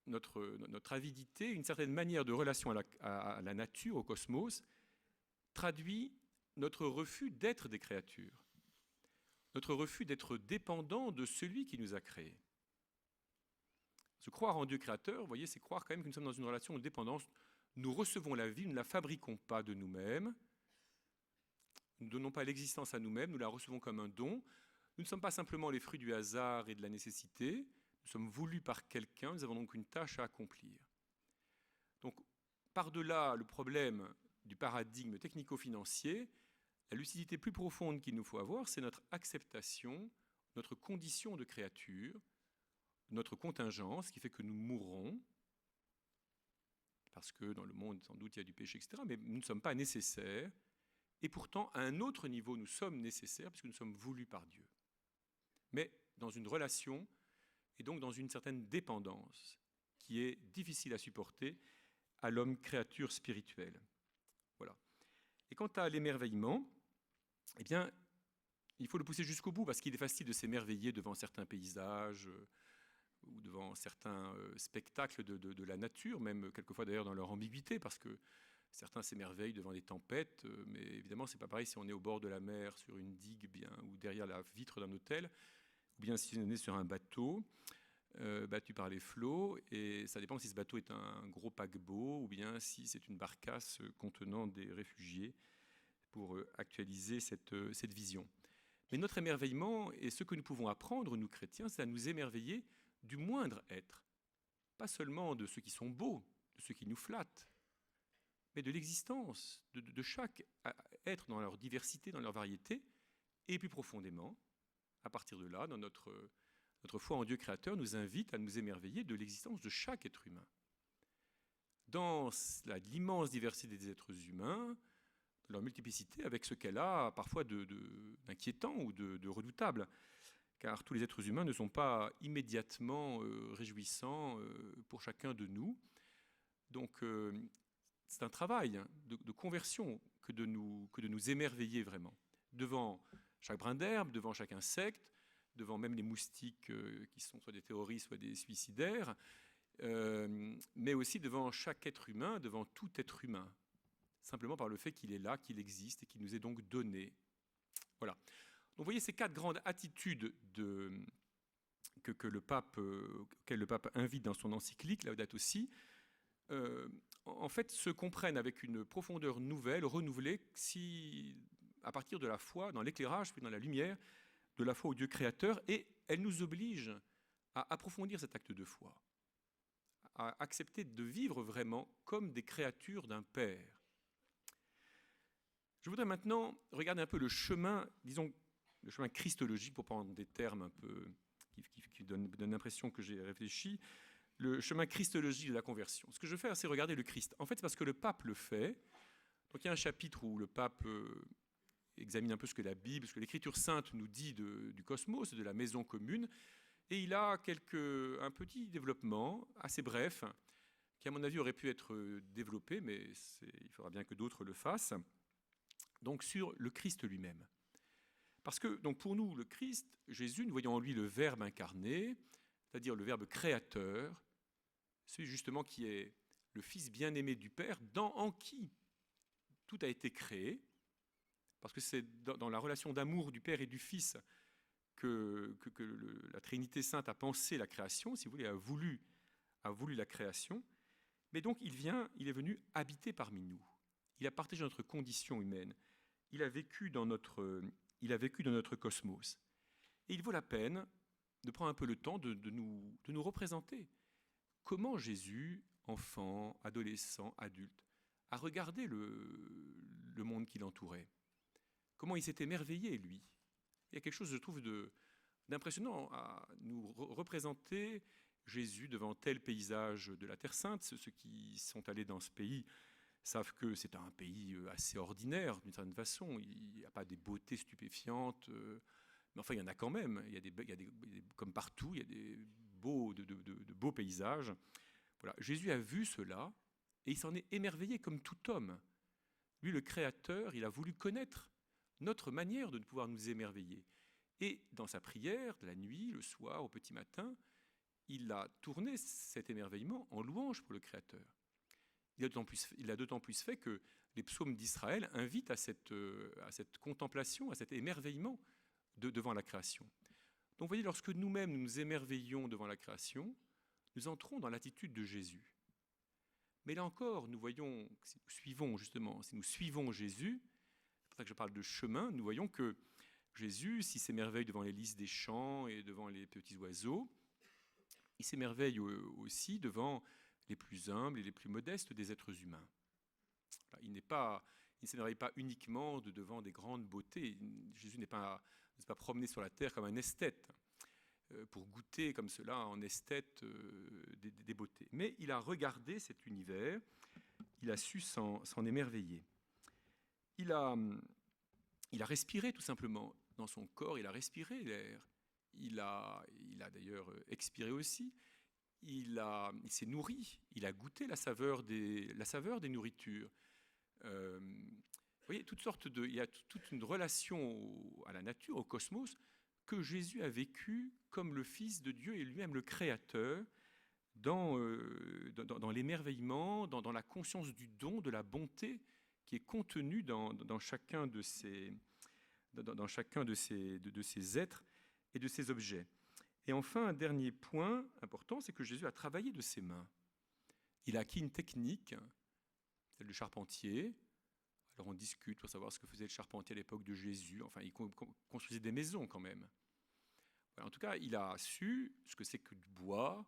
notre avidité, une certaine manière de relation à la nature, au cosmos, traduit notre refus d'être des créatures, notre refus d'être dépendant de celui qui nous a créés. Se croire en Dieu créateur, vous voyez, c'est croire quand même que nous sommes dans une relation de dépendance. Nous recevons la vie, nous ne la fabriquons pas de nous-mêmes. Nous ne donnons pas l'existence à nous-mêmes, nous la recevons comme un don. Nous ne sommes pas simplement les fruits du hasard et de la nécessité. Nous sommes voulus par quelqu'un, nous avons donc une tâche à accomplir. Donc, par-delà le problème du paradigme technico-financier, la lucidité plus profonde qu'il nous faut avoir, c'est notre acceptation, notre condition de créature, notre contingence, qui fait que nous mourrons, parce que dans le monde, sans doute, il y a du péché, etc., mais nous ne sommes pas nécessaires, et pourtant, à un autre niveau, nous sommes nécessaires, puisque nous sommes voulus par Dieu. Mais dans une relation, et donc dans une certaine dépendance, qui est difficile à supporter à l'homme créature spirituelle. Voilà. Et quant à l'émerveillement, eh bien, il faut le pousser jusqu'au bout, parce qu'il est facile de s'émerveiller devant certains paysages, ou devant certains spectacles de la nature, même quelquefois d'ailleurs dans leur ambiguïté, parce que certains s'émerveillent devant des tempêtes, mais évidemment c'est pas pareil si on est au bord de la mer, sur une digue bien, ou derrière la vitre d'un hôtel, ou bien si on est sur un bateau battu par les flots, et ça dépend si ce bateau est un gros paquebot, ou bien si c'est une barcasse contenant des réfugiés, pour actualiser cette vision. Mais notre émerveillement, et ce que nous pouvons apprendre, nous chrétiens, c'est à nous émerveiller du moindre être, pas seulement de ceux qui sont beaux, de ceux qui nous flattent, mais de l'existence de chaque être dans leur diversité, dans leur variété, et plus profondément, à partir de là, dans notre foi en Dieu créateur nous invite à nous émerveiller de l'existence de chaque être humain. Dans l'immense diversité des êtres humains, leur multiplicité, avec ce qu'elle a parfois d'inquiétant ou de redoutable, car tous les êtres humains ne sont pas immédiatement réjouissants pour chacun de nous. Donc c'est un travail de conversion que de nous émerveiller vraiment, devant chaque brin d'herbe, devant chaque insecte, devant même les moustiques qui sont soit des terroristes, soit des suicidaires, mais aussi devant chaque être humain, devant tout être humain, simplement par le fait qu'il est là, qu'il existe et qu'il nous est donc donné. Voilà. Donc vous voyez ces 4 grandes attitudes auxquelles le pape invite dans son encyclique, Laudato Si, en fait se comprennent avec une profondeur nouvelle, renouvelée, à partir de la foi, dans l'éclairage, puis dans la lumière, de la foi au Dieu créateur, et elle nous oblige à approfondir cet acte de foi, à accepter de vivre vraiment comme des créatures d'un Père. Je voudrais maintenant regarder un peu le chemin, disons, le chemin christologique, pour prendre des termes un peu qui donnent l'impression que j'ai réfléchi, le chemin christologique de la conversion. Ce que je veux faire, c'est regarder le Christ. En fait, c'est parce que le pape le fait. Donc il y a un chapitre où le pape examine un peu ce que la Bible, ce que l'Écriture sainte nous dit du cosmos, de la maison commune, et il a un petit développement assez bref, qui à mon avis aurait pu être développé, mais il faudra bien que d'autres le fassent, donc sur le Christ lui-même. Parce que donc pour nous, le Christ, Jésus, nous voyons en lui le Verbe incarné, c'est-à-dire le Verbe créateur, celui justement qui est le Fils bien-aimé du Père, en qui tout a été créé, parce que c'est dans la relation d'amour du Père et du Fils que la Trinité Sainte a pensé la création, si vous voulez, a voulu la création. Mais donc il est venu habiter parmi nous. Il a partagé notre condition humaine. Il a vécu dans notre cosmos. Et il vaut la peine de prendre un peu le temps de nous représenter. Comment Jésus, enfant, adolescent, adulte, a regardé le monde qui l'entourait. Comment il s'est émerveillé, lui. Il y a quelque chose, je trouve, d'impressionnant à nous représenter Jésus devant tel paysage de la Terre Sainte. Ceux qui sont allés dans ce pays savent que c'est un pays assez ordinaire, d'une certaine façon. Il n'y a pas des beautés stupéfiantes, mais enfin, il y en a quand même. Comme partout, il y a de beaux paysages. Voilà. Jésus a vu cela et il s'en est émerveillé comme tout homme. Lui, le Créateur, il a voulu connaître notre manière de pouvoir nous émerveiller. Et dans sa prière, de la nuit, le soir, au petit matin, il a tourné cet émerveillement en louange pour le Créateur. Il a d'autant plus fait que les psaumes d'Israël invitent à cette contemplation, à cet émerveillement devant la création. Donc vous voyez, lorsque nous-mêmes nous nous émerveillons devant la création, nous entrons dans l'attitude de Jésus. Mais là encore, nous voyons, si nous suivons Jésus, c'est pour ça que je parle de chemin, nous voyons que Jésus, s'il s'émerveille devant les lys des champs et devant les petits oiseaux, il s'émerveille aussi devant les plus humbles et les plus modestes des êtres humains. Il ne s'émerveille pas uniquement devant des grandes beautés. Jésus ne s'est pas promené sur la terre comme un esthète, pour goûter comme cela en esthète des beautés. Mais il a regardé cet univers, il a su s'en émerveiller. Il a respiré tout simplement dans son corps, il a respiré l'air. Il a d'ailleurs expiré aussi. Il s'est nourri, il a goûté la saveur des nourritures. Vous voyez, il y a toute une relation à la nature, au cosmos, que Jésus a vécu comme le Fils de Dieu et lui-même le Créateur, dans l'émerveillement, dans la conscience du don, de la bonté qui est contenue dans chacun de ces êtres et de ces objets. Et enfin, un dernier point important, c'est que Jésus a travaillé de ses mains. Il a acquis une technique, celle du charpentier. Alors on discute pour savoir ce que faisait le charpentier à l'époque de Jésus. Enfin, il construisait des maisons quand même. En tout cas, il a su ce que c'est que du bois,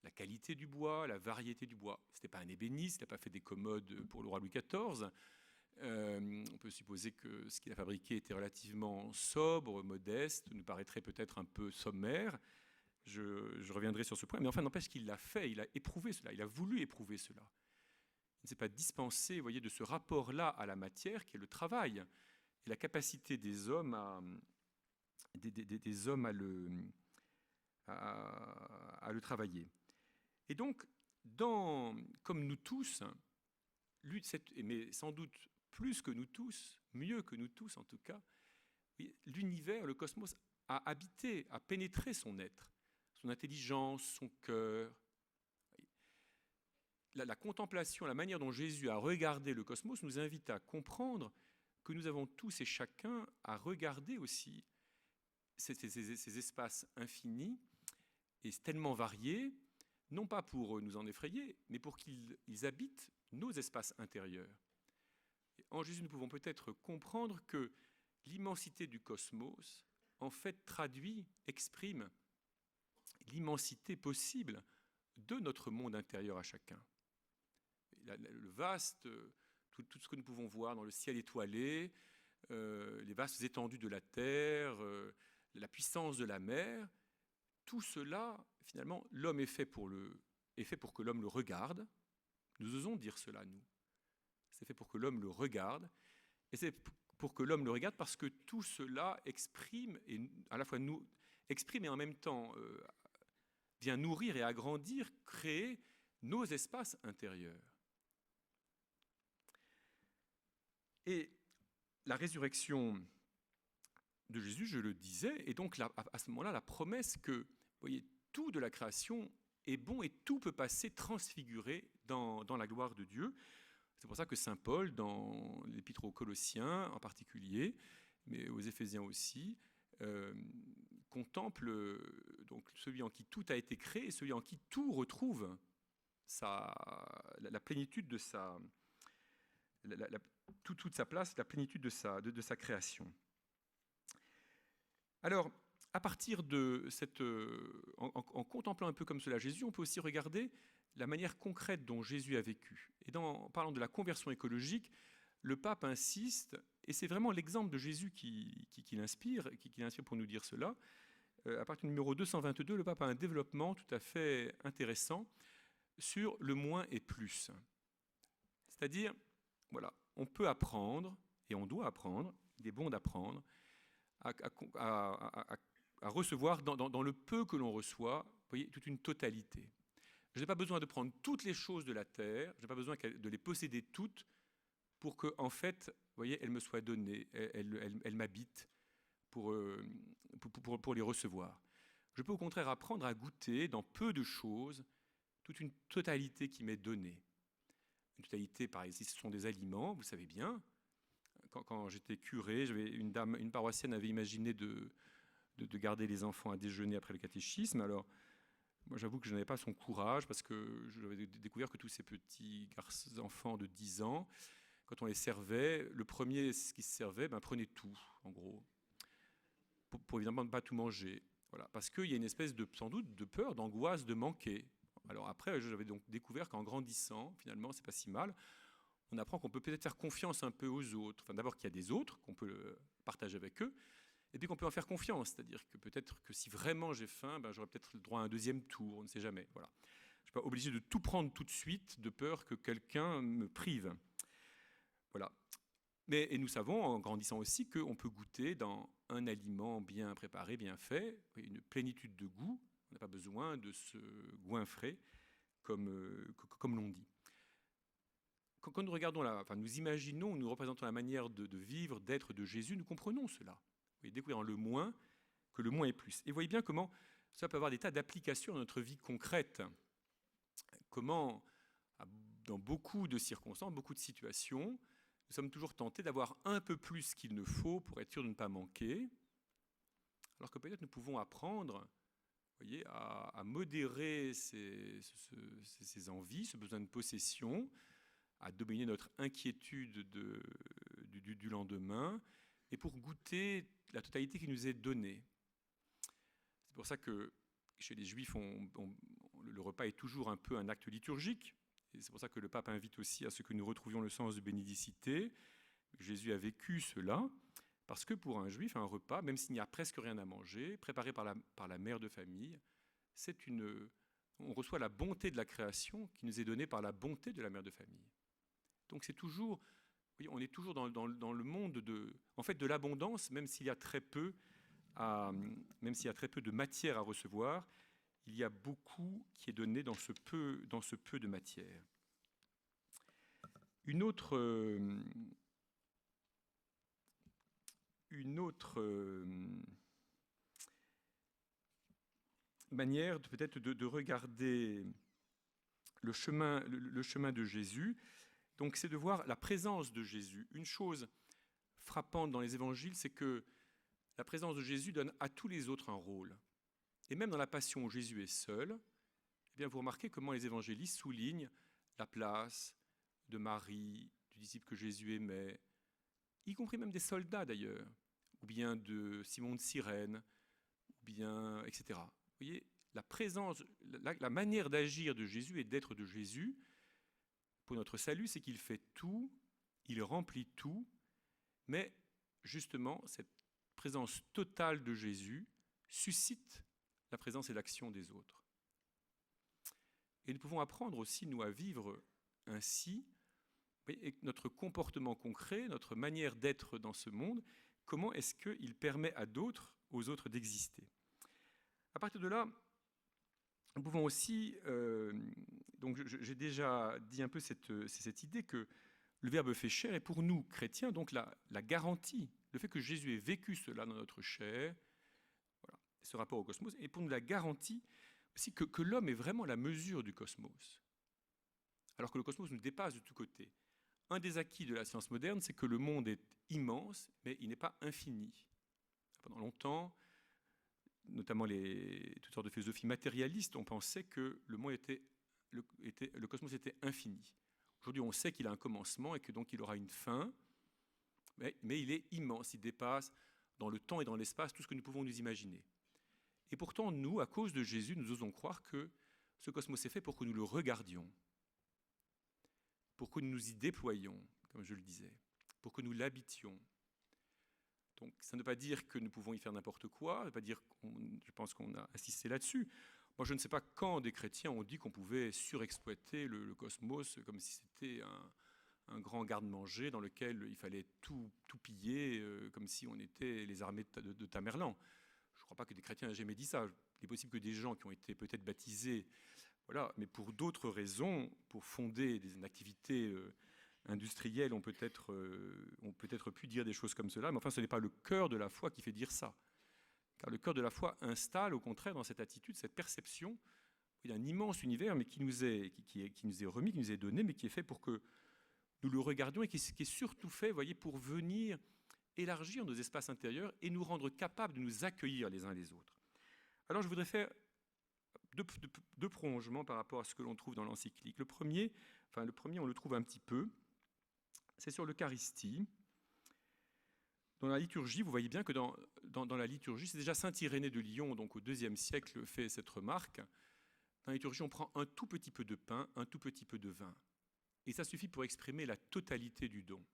la qualité du bois, la variété du bois. Ce n'était pas un ébéniste, il n'a pas fait des commodes pour le roi Louis XIV. On peut supposer que ce qu'il a fabriqué était relativement sobre, modeste, nous paraîtrait peut-être un peu sommaire. Je reviendrai sur ce point, mais enfin, n'empêche qu'il l'a fait, il a éprouvé cela, il a voulu éprouver cela. Il ne s'est pas dispensé, vous voyez, de ce rapport-là à la matière qui est le travail et la capacité des hommes à le travailler. Et donc, comme nous tous, mais sans doute plus que nous tous, mieux que nous tous en tout cas, l'univers, le cosmos a habité, a pénétré son être, son intelligence, son cœur. La contemplation, la manière dont Jésus a regardé le cosmos nous invite à comprendre que nous avons tous et chacun à regarder aussi ces espaces infinis et tellement variés, non pas pour nous en effrayer, mais pour qu'ils habitent nos espaces intérieurs. Et en Jésus, nous pouvons peut-être comprendre que l'immensité du cosmos, en fait, exprime l'immensité possible de notre monde intérieur à chacun. Le vaste, tout ce que nous pouvons voir dans le ciel étoilé, les vastes étendues de la terre, la puissance de la mer, tout cela, finalement, l'homme est fait pour que l'homme le regarde. Nous osons dire cela, nous. C'est fait pour que l'homme le regarde. Et c'est pour que l'homme le regarde parce que tout cela exprime, et à la fois exprime et en même temps vient nourrir et agrandir, créer nos espaces intérieurs. Et la résurrection de Jésus, je le disais, et donc à ce moment-là, la promesse que, vous voyez, tout de la création est bon et tout peut passer transfiguré dans la gloire de Dieu. C'est pour ça que saint Paul, dans l'Épître aux Colossiens en particulier, mais aux Éphésiens aussi, contemple donc celui en qui tout a été créé et celui en qui tout retrouve la plénitude de toute sa place, la plénitude de sa création. Alors, à partir de en contemplant un peu comme cela Jésus, on peut aussi regarder la manière concrète dont Jésus a vécu. Et en parlant de la conversion écologique, le pape insiste, et c'est vraiment l'exemple de Jésus qui l'inspire pour nous dire cela. À partir du numéro 222, le pape a un développement tout à fait intéressant sur le moins et plus. C'est-à-dire, voilà, on peut apprendre, et on doit apprendre, il est bon d'apprendre, à recevoir dans le peu que l'on reçoit, vous voyez, toute une totalité. Je n'ai pas besoin de prendre toutes les choses de la terre, je n'ai pas besoin de les posséder toutes pour que, en fait, vous voyez, elles me soient données, elles m'habitent pour les recevoir. Je peux au contraire apprendre à goûter dans peu de choses toute une totalité qui m'est donnée. Une totalité, par exemple, ce sont des aliments, vous savez bien. Quand j'étais curé, une paroissienne avait imaginé de garder les enfants à déjeuner après le catéchisme. Alors, moi, j'avoue que je n'avais pas son courage parce que j'avais découvert que tous ces petits enfants de 10 ans, quand on les servait, le premier, ce qui se servait, prenait tout, en gros, pour évidemment ne pas tout manger. Voilà, parce qu'il y a une espèce sans doute de peur, d'angoisse de manquer. Alors après, j'avais donc découvert qu'en grandissant, finalement, c'est pas si mal, on apprend qu'on peut peut-être faire confiance un peu aux autres. Enfin, d'abord qu'il y a des autres, qu'on peut partager avec eux, et puis qu'on peut en faire confiance. C'est-à-dire que peut-être que si vraiment j'ai faim, j'aurai peut-être le droit à un deuxième tour, on ne sait jamais. Voilà. Je ne suis pas obligé de tout prendre tout de suite, de peur que quelqu'un me prive. Voilà. Et nous savons, en grandissant aussi, qu'on peut goûter dans un aliment bien préparé, bien fait, une plénitude de goût. On n'a pas besoin de se goinfrer, comme l'on dit. Quand nous regardons nous imaginons, nous représentons la manière de vivre, d'être de Jésus, nous comprenons cela. Vous voyez, découvrir le moins, que le moins est plus. Et vous voyez bien comment ça peut avoir des tas d'applications dans notre vie concrète. Comment, dans beaucoup de circonstances, beaucoup de situations, nous sommes toujours tentés d'avoir un peu plus qu'il ne faut pour être sûr de ne pas manquer, alors que peut-être nous pouvons apprendre, vous voyez, à modérer ces envies, ce besoin de possession, à dominer notre inquiétude du lendemain, et pour goûter la totalité qui nous est donnée. C'est pour ça que chez les Juifs, le repas est toujours un peu un acte liturgique. Et c'est pour ça que le pape invite aussi à ce que nous retrouvions le sens de bénédicité. Jésus a vécu cela, parce que pour un Juif, un repas, même s'il n'y a presque rien à manger, préparé par la mère de famille, on reçoit la bonté de la création qui nous est donnée par la bonté de la mère de famille. Donc c'est toujours, on est toujours dans le monde de l'abondance, même s'il y a très peu de matière à recevoir, il y a beaucoup qui est donné dans ce peu de matière. Une autre manière peut-être de regarder le chemin de Jésus, donc c'est de voir la présence de Jésus. Une chose frappante dans les évangiles, c'est que la présence de Jésus donne à tous les autres un rôle. Et même dans la Passion où Jésus est seul, eh bien vous remarquez comment les évangélistes soulignent la place de Marie, du disciple que Jésus aimait, y compris même des soldats d'ailleurs, ou bien de Simon de Cyrène, ou bien, etc. Vous voyez, la présence, la manière d'agir de Jésus et d'être de Jésus, pour notre salut, c'est qu'il fait tout, il remplit tout, mais justement, cette présence totale de Jésus suscite la présence et l'action des autres. Et nous pouvons apprendre aussi, nous, à vivre ainsi, et notre comportement concret, notre manière d'être dans ce monde, comment est-ce qu'il permet aux autres d'exister. À partir de là, nous pouvons aussi, donc j'ai déjà dit un peu cette idée que le Verbe fait chair est pour nous, chrétiens, donc la garantie, le fait que Jésus ait vécu cela dans notre chair, voilà, ce rapport au cosmos, et pour nous la garantie aussi que l'homme est vraiment la mesure du cosmos, alors que le cosmos nous dépasse de tous côtés. Un des acquis de la science moderne, c'est que le monde est immense, mais il n'est pas infini. Pendant longtemps, notamment toutes sortes de philosophies matérialistes, on pensait que le cosmos était infini. Aujourd'hui, on sait qu'il a un commencement et que donc il aura une fin, mais il est immense, il dépasse dans le temps et dans l'espace tout ce que nous pouvons nous imaginer. Et pourtant, nous, à cause de Jésus, nous osons croire que ce cosmos est fait pour que nous le regardions, pour que nous nous y déployions, comme je le disais, pour que nous l'habitions. Donc, ça ne veut pas dire que nous pouvons y faire n'importe quoi, ça ne veut pas dire, je pense qu'on a insisté là-dessus. Moi, je ne sais pas quand des chrétiens ont dit qu'on pouvait surexploiter le cosmos comme si c'était un grand garde-manger dans lequel il fallait tout piller, comme si on était les armées de Tamerlan. Je ne crois pas que des chrétiens aient jamais dit ça. Il est possible que des gens qui ont été peut-être baptisés, voilà, mais pour d'autres raisons, pour fonder des activités industrielles, on peut-être pu dire des choses comme cela, mais enfin, ce n'est pas le cœur de la foi qui fait dire ça. Car le cœur de la foi installe, au contraire, dans cette attitude, cette perception, il y a un immense univers, mais qui nous est remis, qui nous est donné, mais qui est fait pour que nous le regardions et qui est surtout fait, voyez, pour venir élargir nos espaces intérieurs et nous rendre capables de nous accueillir les uns les autres. Alors, je voudrais faire deux prolongements par rapport à ce que l'on trouve dans l'encyclique. Le premier, on le trouve un petit peu, c'est sur l'Eucharistie. Dans la liturgie, vous voyez bien que dans la liturgie, c'est déjà saint Irénée de Lyon, donc au IIe siècle, fait cette remarque. Dans la liturgie, on prend un tout petit peu de pain, un tout petit peu de vin. Et ça suffit pour exprimer la totalité du don.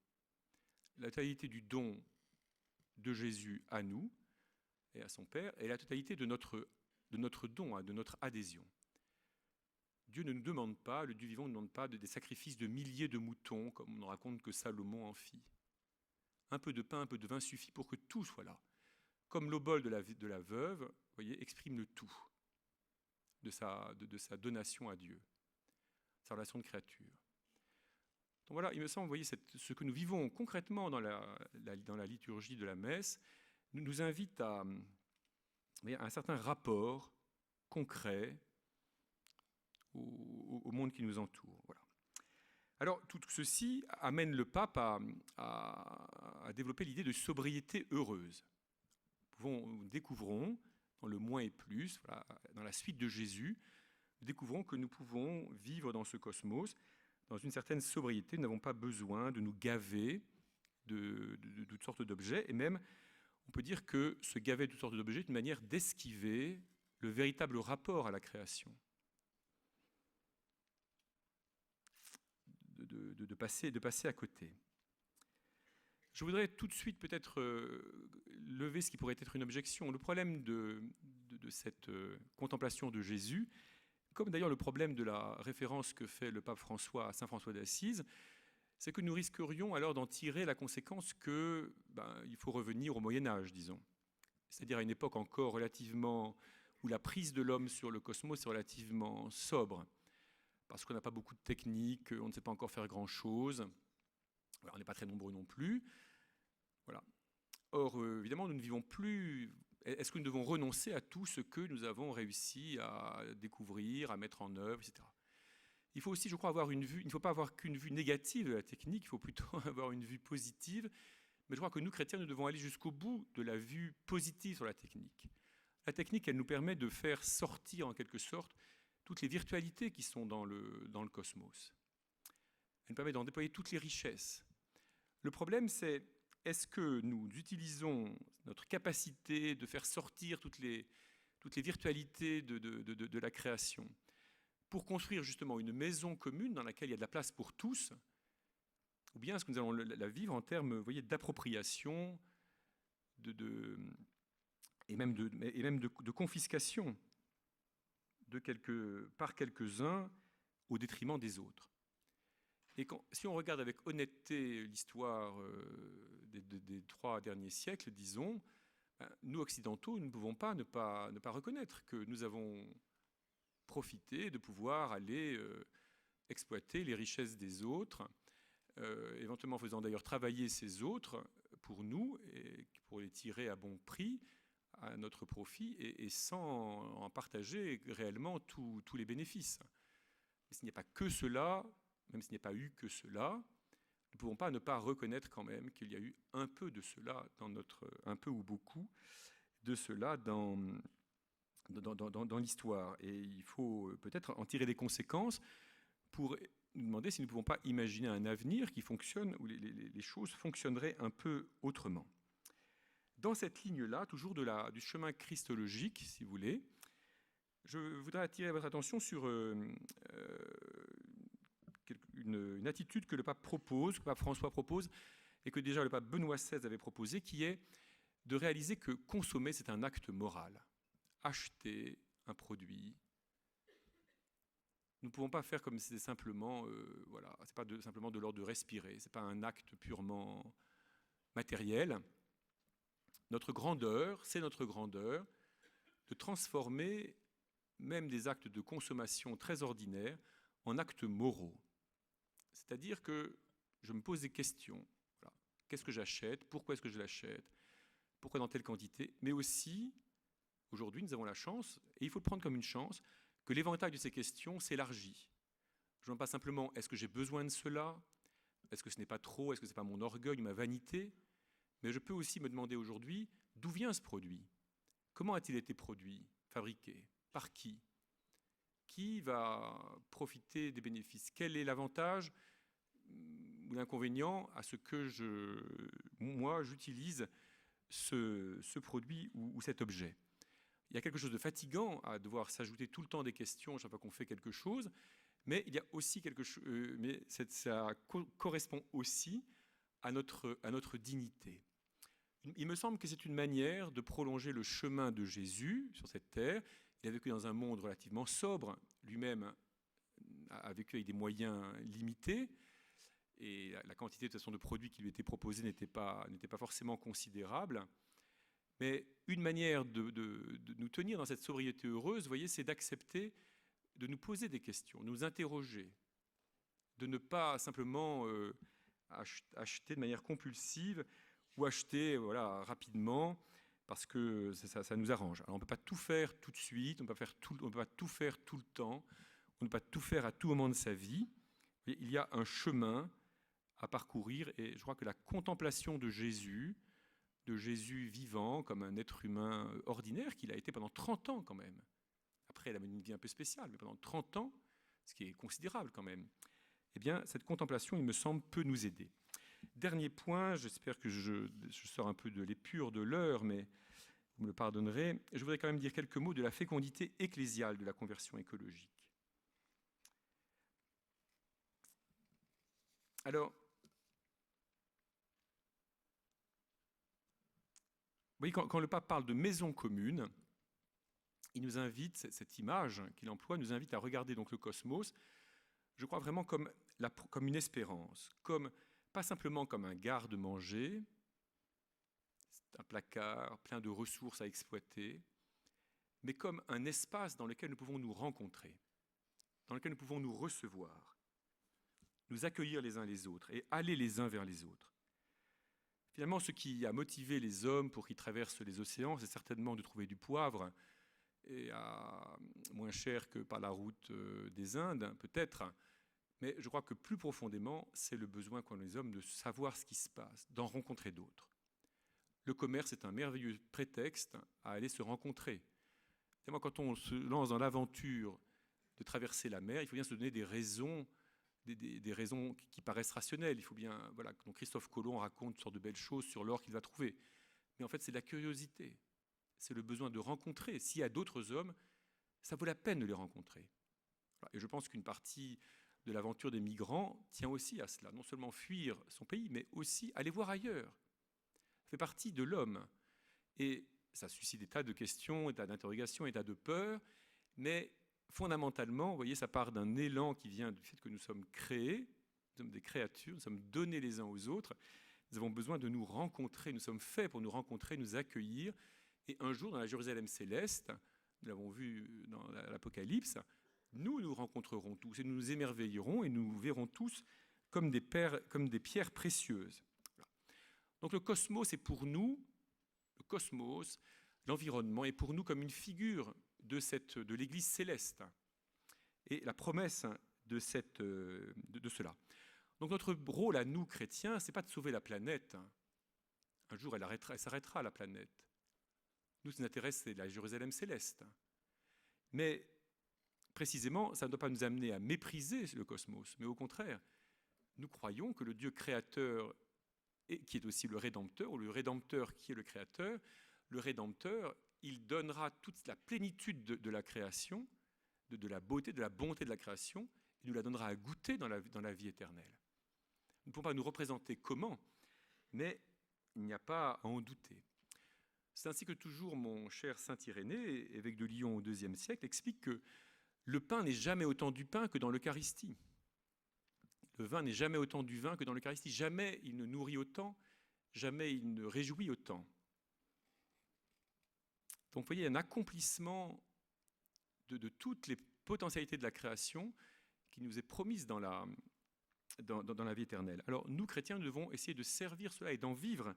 La totalité du don de Jésus à nous et à son Père, et la totalité de notre don, de notre adhésion. Dieu ne nous demande pas, le Dieu vivant ne nous demande pas des sacrifices de milliers de moutons, comme on nous raconte que Salomon en fit. Un peu de pain, un peu de vin suffit pour que tout soit là. Comme l'obole de la veuve, vous voyez, exprime le tout de sa donation à Dieu, sa relation de créature. Donc voilà, il me semble, vous voyez, ce que nous vivons concrètement dans la liturgie de la messe nous invite à un certain rapport concret au monde qui nous entoure. Voilà. Alors, tout ceci amène le pape à développer l'idée de sobriété heureuse. Nous découvrons, dans le moins et plus, voilà, dans la suite de Jésus, nous découvrons que nous pouvons vivre dans ce cosmos dans une certaine sobriété. Nous n'avons pas besoin de nous gaver de toutes sortes d'objets, et même, on peut dire que se gaver de toutes sortes d'objets est une manière d'esquiver le véritable rapport à la création. De passer à côté. Je voudrais tout de suite peut-être lever ce qui pourrait être une objection. Le problème de cette contemplation de Jésus, comme d'ailleurs le problème de la référence que fait le pape François à saint François d'Assise, c'est que nous risquerions alors d'en tirer la conséquence que il faut revenir au Moyen-Âge, disons. C'est-à-dire à une époque encore relativement où la prise de l'homme sur le cosmos est relativement sobre, parce qu'on n'a pas beaucoup de techniques, on ne sait pas encore faire grand-chose, on n'est pas très nombreux non plus. Voilà. Or, évidemment, nous ne vivons plus. Est-ce que nous devons renoncer à tout ce que nous avons réussi à découvrir, à mettre en œuvre, etc. Il faut aussi, je crois, avoir une vue. Il ne faut pas avoir qu'une vue négative de la technique, il faut plutôt avoir une vue positive. Mais je crois que nous, chrétiens, nous devons aller jusqu'au bout de la vue positive sur la technique. La technique, elle nous permet de faire sortir, en quelque sorte, toutes les virtualités qui sont dans le cosmos. Elle nous permet d'en déployer toutes les richesses. Le problème, c'est est-ce que nous utilisons notre capacité de faire sortir toutes les virtualités de la création pour construire justement une maison commune dans laquelle il y a de la place pour tous, ou bien est-ce que nous allons la vivre en termes, vous voyez, d'appropriation et même de confiscation par quelques-uns au détriment des autres. Et si on regarde avec honnêteté l'histoire des 3 derniers siècles, disons, nous occidentaux, nous ne pouvons pas ne pas reconnaître que nous avons profité de pouvoir aller exploiter les richesses des autres, éventuellement faisant d'ailleurs travailler ces autres pour nous et pour les tirer à bon prix, à notre profit, et sans en partager réellement tous les bénéfices. Mais s'il n'y a pas que cela, même s'il n'y a pas eu que cela, nous ne pouvons pas ne pas reconnaître quand même qu'il y a eu un peu de cela un peu ou beaucoup de cela dans l'histoire. Et il faut peut-être en tirer des conséquences pour nous demander si nous ne pouvons pas imaginer un avenir qui fonctionne, où les choses fonctionneraient un peu autrement. Dans cette ligne-là, toujours du chemin christologique, si vous voulez, je voudrais attirer votre attention sur une attitude que le pape propose, que le pape François propose, et que déjà le pape Benoît XVI avait proposé, qui est de réaliser que consommer, c'est un acte moral. Acheter un produit. Nous ne pouvons pas faire comme si c'était simplement, c'est pas simplement de l'ordre de respirer, c'est pas un acte purement matériel. Notre grandeur, c'est notre grandeur de transformer même des actes de consommation très ordinaires en actes moraux. C'est-à-dire que je me pose des questions. Voilà. Qu'est-ce que j'achète? Pourquoi est-ce que je l'achète? Pourquoi dans telle quantité? Mais aussi, aujourd'hui, nous avons la chance, et il faut le prendre comme une chance, que l'éventail de ces questions s'élargit. Je ne demande pas simplement, est-ce que j'ai besoin de cela? Est-ce que ce n'est pas trop? Est-ce que ce n'est pas mon orgueil, ma vanité? Mais je peux aussi me demander aujourd'hui, d'où vient ce produit? Comment a-t-il été produit, fabriqué? Par qui? Qui va profiter des bénéfices? Quel est l'avantage ou l'inconvénient à ce que j'utilise ce produit ou cet objet? Il y a quelque chose de fatigant à devoir s'ajouter tout le temps des questions chaque fois qu'on fait quelque chose, Mais il y a aussi quelque chose, ça correspond aussi à notre dignité. Il me semble que c'est une manière de prolonger le chemin de Jésus sur cette terre. Il a vécu dans un monde relativement sobre, lui-même a vécu avec des moyens limités, et la quantité de toute façon de produits qui lui étaient proposés n'était pas forcément considérable. Mais une manière de nous tenir dans cette sobriété heureuse, vous voyez, c'est d'accepter de nous poser des questions, de nous interroger, de ne pas simplement acheter de manière compulsive ou acheter rapidement parce que ça nous arrange. Alors on ne peut pas tout faire tout de suite, on ne peut pas tout faire tout le temps, on ne peut pas tout faire à tout moment de sa vie. Il y a un chemin à parcourir et je crois que la contemplation de Jésus vivant comme un être humain ordinaire, qu'il a été pendant 30 ans quand même. Après, il a mené une vie un peu spéciale, mais pendant 30 ans, ce qui est considérable quand même, eh bien, cette contemplation, il me semble, peut nous aider. Dernier point, j'espère que je sors un peu de l'épure de l'heure, mais vous me le pardonnerez, je voudrais quand même dire quelques mots de la fécondité ecclésiale de la conversion écologique. Alors, vous voyez, quand le pape parle de maison commune, il nous invite, cette image qu'il emploie, nous invite à regarder donc le cosmos, je crois vraiment comme une espérance, pas simplement comme un garde-manger, un placard plein de ressources à exploiter, mais comme un espace dans lequel nous pouvons nous rencontrer, dans lequel nous pouvons nous recevoir, nous accueillir les uns les autres et aller les uns vers les autres. Finalement, ce qui a motivé les hommes pour qu'ils traversent les océans, c'est certainement de trouver du poivre, et à moins cher que par la route des Indes, peut-être. Mais je crois que plus profondément, c'est le besoin qu'ont les hommes de savoir ce qui se passe, d'en rencontrer d'autres. Le commerce est un merveilleux prétexte à aller se rencontrer. Et moi, quand on se lance dans l'aventure de traverser la mer, il faut bien se donner des raisons, des raisons qui paraissent rationnelles. Il faut bien, donc Christophe Colomb raconte une sorte de belles choses sur l'or qu'il va trouver. Mais en fait, c'est la curiosité. C'est le besoin de rencontrer. S'il y a d'autres hommes, ça vaut la peine de les rencontrer. Et je pense qu'une partie de l'aventure des migrants tient aussi à cela. Non seulement fuir son pays, mais aussi aller voir ailleurs. Ça fait partie de l'homme. Et ça suscite des tas de questions, des tas d'interrogations, des tas de peurs. Mais fondamentalement, vous voyez, ça part d'un élan qui vient du fait que nous sommes créés, nous sommes des créatures, nous sommes donnés les uns aux autres. Nous avons besoin de nous rencontrer. Nous sommes faits pour nous rencontrer, nous accueillir. Et un jour, dans la Jérusalem céleste, nous l'avons vu dans l'Apocalypse, nous nous rencontrerons tous et nous nous émerveillerons et nous verrons tous comme des pierres précieuses. Voilà. Donc le cosmos est pour nous, l'environnement est pour nous comme une figure de l'Église céleste et la promesse de cela. Donc notre rôle à nous, chrétiens, ce n'est pas de sauver la planète. Un jour, elle s'arrêtera, la planète. Nous, ce qui nous intéresse, c'est la Jérusalem céleste. Mais précisément, ça ne doit pas nous amener à mépriser le cosmos, mais au contraire, nous croyons que le Dieu créateur, qui est aussi le Rédempteur, ou le Rédempteur qui est le Créateur, le Rédempteur, il donnera toute la plénitude de la création, de la beauté, de la bonté de la création, il nous la donnera à goûter dans la vie éternelle. Nous ne pouvons pas nous représenter comment, mais il n'y a pas à en douter. C'est ainsi que toujours mon cher saint Irénée, évêque de Lyon au IIe siècle, explique que le pain n'est jamais autant du pain que dans l'Eucharistie. Le vin n'est jamais autant du vin que dans l'Eucharistie. Jamais il ne nourrit autant, jamais il ne réjouit autant. Donc vous voyez, un accomplissement de toutes les potentialités de la création qui nous est promise dans la vie éternelle. Alors nous, chrétiens, nous devons essayer de servir cela et d'en vivre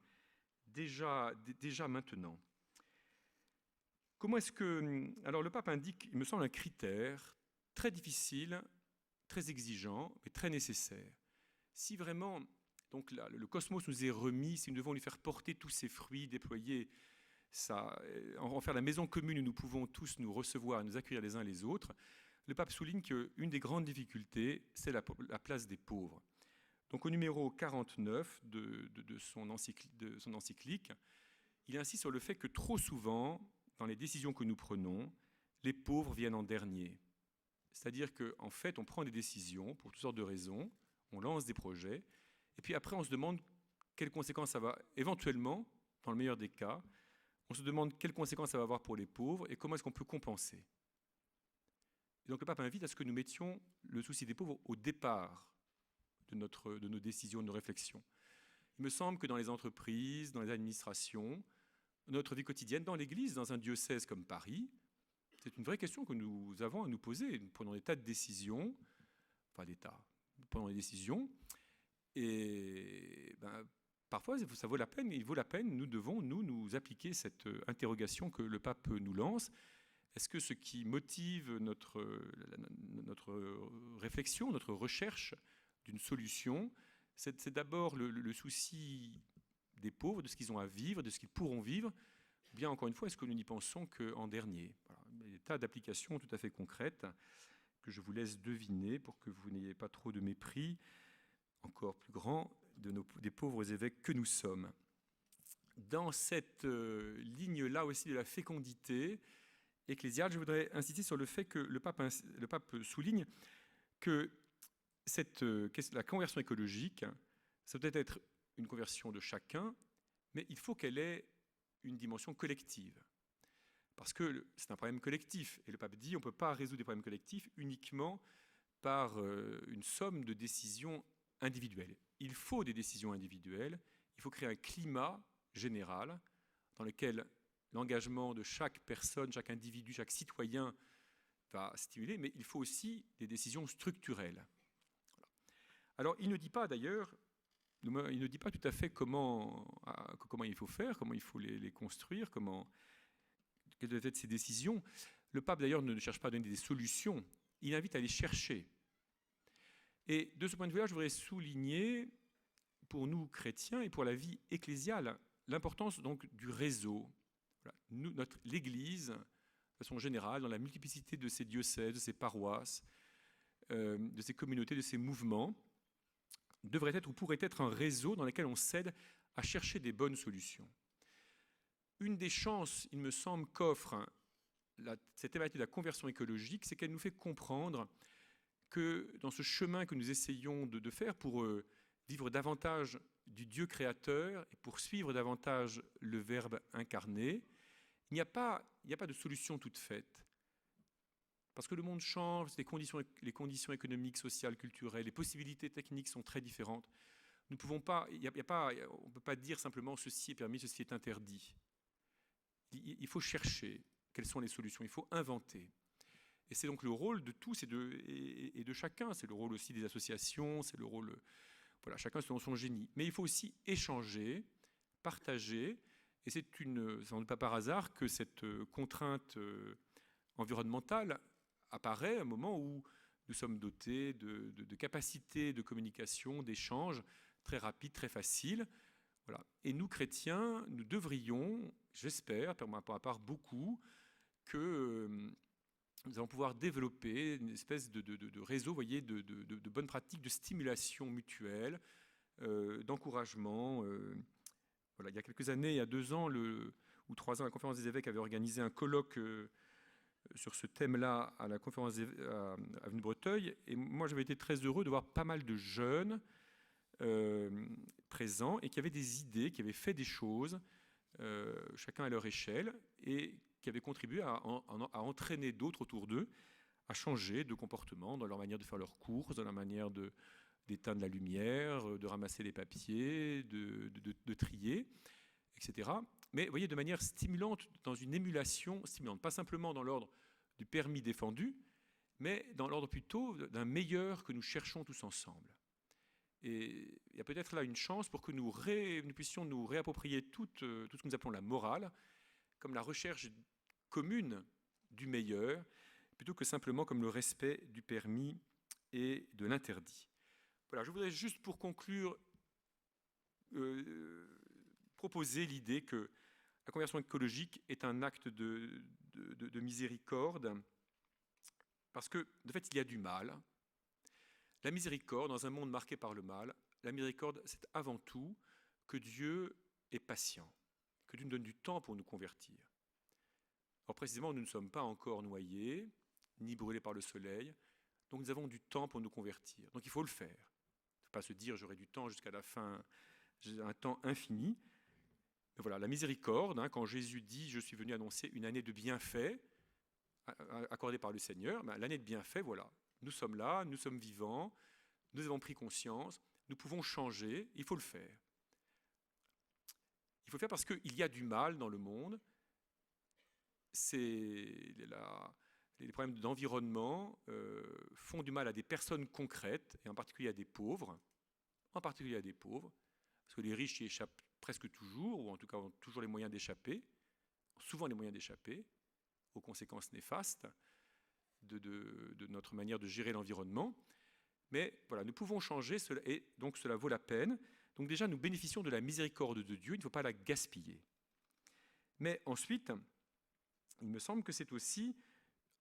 déjà maintenant. Comment est-ce que... Alors le pape indique, il me semble, un critère très difficile, très exigeant, mais très nécessaire. Si vraiment donc là, le cosmos nous est remis, si nous devons lui faire porter tous ses fruits, déployer ça, en faire la maison commune où nous pouvons tous nous recevoir, nous accueillir les uns les autres, le pape souligne qu'une des grandes difficultés, c'est la place des pauvres. Donc au numéro 49 de son encyclique, il insiste sur le fait que trop souvent, dans les décisions que nous prenons, les pauvres viennent en dernier. C'est-à-dire qu'en fait, on prend des décisions pour toutes sortes de raisons, on lance des projets, et puis après, on se demande quelles conséquences ça va, éventuellement, dans le meilleur des cas, on se demande quelles conséquences ça va avoir pour les pauvres et comment est-ce qu'on peut compenser. Et donc le pape invite à ce que nous mettions le souci des pauvres au départ de nos décisions, de nos réflexions. Il me semble que dans les entreprises, dans les administrations, dans notre vie quotidienne, dans l'Église, dans un diocèse comme Paris, c'est une vraie question que nous avons à nous poser. Nous prenons des tas de décisions, nous prenons des décisions, et parfois ça vaut la peine, il vaut la peine, nous devons nous appliquer cette interrogation que le pape nous lance. Est-ce que ce qui motive notre réflexion, notre recherche d'une solution, c'est d'abord le souci des pauvres, de ce qu'ils ont à vivre, de ce qu'ils pourront vivre, ou bien, encore une fois, est-ce que nous n'y pensons qu'en dernier? Voilà. Il y a des tas d'applications tout à fait concrètes que je vous laisse deviner pour que vous n'ayez pas trop de mépris, encore plus grand, des pauvres évêques que nous sommes. Dans cette ligne-là aussi de la fécondité ecclésiale, je voudrais insister sur le fait que le pape souligne que la conversion écologique, ça doit être une conversion de chacun, mais il faut qu'elle ait une dimension collective. Parce que c'est un problème collectif. Et le pape dit qu'on ne peut pas résoudre des problèmes collectifs uniquement par une somme de décisions individuelles. Il faut des décisions individuelles, il faut créer un climat général dans lequel l'engagement de chaque personne, chaque individu, chaque citoyen va stimuler, mais il faut aussi des décisions structurelles. Voilà. Alors, il ne dit pas d'ailleurs, il ne dit pas tout à fait comment il faut faire, comment il faut les construire, quelles doivent être ces décisions. Le pape d'ailleurs ne cherche pas à donner des solutions, il invite à les chercher. Et de ce point de vue-là, je voudrais souligner, pour nous chrétiens et pour la vie ecclésiale, l'importance donc du réseau. Voilà. L'Église, de façon générale, dans la multiplicité de ses diocèses, de ses paroisses, de ses communautés, de ses mouvements, devrait être ou pourrait être un réseau dans lequel on s'aide à chercher des bonnes solutions. Une des chances, il me semble, qu'offre cette thématique de la conversion écologique, c'est qu'elle nous fait comprendre que dans ce chemin que nous essayons de faire pour vivre davantage du Dieu créateur et pour suivre davantage le Verbe incarné, il n'y a pas de solution toute faite. Parce que le monde change, les conditions économiques, sociales, culturelles, les possibilités techniques sont très différentes. On ne peut pas dire simplement ceci est permis, ceci est interdit. Il faut chercher quelles sont les solutions, il faut inventer. Et c'est donc le rôle de tous et de chacun, c'est le rôle aussi des associations, c'est le rôle, voilà, chacun selon son génie. Mais il faut aussi échanger, partager, et c'est sans doute pas par hasard que cette contrainte environnementale apparaît à un moment où nous sommes dotés de capacités de communication, d'échange très rapides, très faciles. Voilà. Et nous, chrétiens, nous devrions, j'espère, pour ma part beaucoup, que nous allons pouvoir développer une espèce de réseau, vous voyez, de bonnes pratiques, de stimulation mutuelle, d'encouragement. Voilà. Il y a quelques années, il y a 2 ans ou 3 ans, la Conférence des évêques avait organisé un colloque sur ce thème-là à la conférence à Avenue Breteuil. Et moi, j'avais été très heureux de voir pas mal de jeunes présents et qui avaient des idées, qui avaient fait des choses, chacun à leur échelle, et qui avaient contribué à entraîner d'autres autour d'eux, à changer de comportement dans leur manière de faire leurs courses, dans la manière d'éteindre la lumière, de ramasser les papiers, de trier, etc. Mais vous voyez, de manière stimulante, dans une émulation stimulante, pas simplement dans l'ordre du permis défendu, mais dans l'ordre plutôt d'un meilleur que nous cherchons tous ensemble. Et il y a peut-être là une chance pour que nous puissions nous réapproprier tout ce que nous appelons la morale, comme la recherche commune du meilleur, plutôt que simplement comme le respect du permis et de l'interdit. Voilà, je voudrais juste pour conclure proposer l'idée que la conversion écologique est un acte de miséricorde, parce que, de fait, il y a du mal. La miséricorde, dans un monde marqué par le mal, la miséricorde, c'est avant tout que Dieu est patient, que Dieu nous donne du temps pour nous convertir. Or, précisément, nous ne sommes pas encore noyés, ni brûlés par le soleil. Donc nous avons du temps pour nous convertir. Donc il faut le faire. Il ne faut pas se dire j'aurai du temps jusqu'à la fin, j'ai un temps infini. Mais voilà, la miséricorde, quand Jésus dit je suis venu annoncer une année de bienfaits accordée par le Seigneur, l'année de bienfaits, voilà, nous sommes là, nous sommes vivants, nous avons pris conscience, nous pouvons changer, il faut le faire. Il faut le faire parce qu'il y a du mal dans le monde. Les problèmes d'environnement font du mal à des personnes concrètes, et en particulier à des pauvres. Parce que les riches y échappent presque toujours, ou en tout cas ont toujours les moyens d'échapper, souvent les moyens d'échapper aux conséquences néfastes de notre manière de gérer l'environnement. Mais voilà, nous pouvons changer, et donc cela vaut la peine. Donc déjà, nous bénéficions de la miséricorde de Dieu, il ne faut pas la gaspiller. Mais ensuite, il me semble que c'est aussi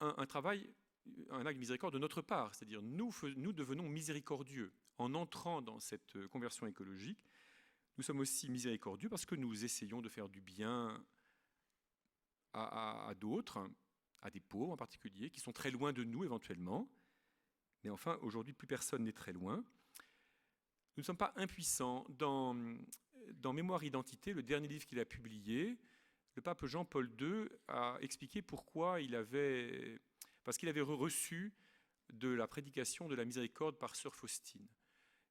un travail, un acte de miséricorde de notre part, c'est-à-dire nous devenons miséricordieux. En entrant dans cette conversion écologique, nous sommes aussi miséricordieux parce que nous essayons de faire du bien à d'autres, à des pauvres en particulier, qui sont très loin de nous éventuellement. Mais enfin, aujourd'hui, plus personne n'est très loin. Nous ne sommes pas impuissants. Dans Mémoire Identité, le dernier livre qu'il a publié, le pape Jean-Paul II a expliqué pourquoi parce qu'il avait reçu de la prédication de la miséricorde par sœur Faustine.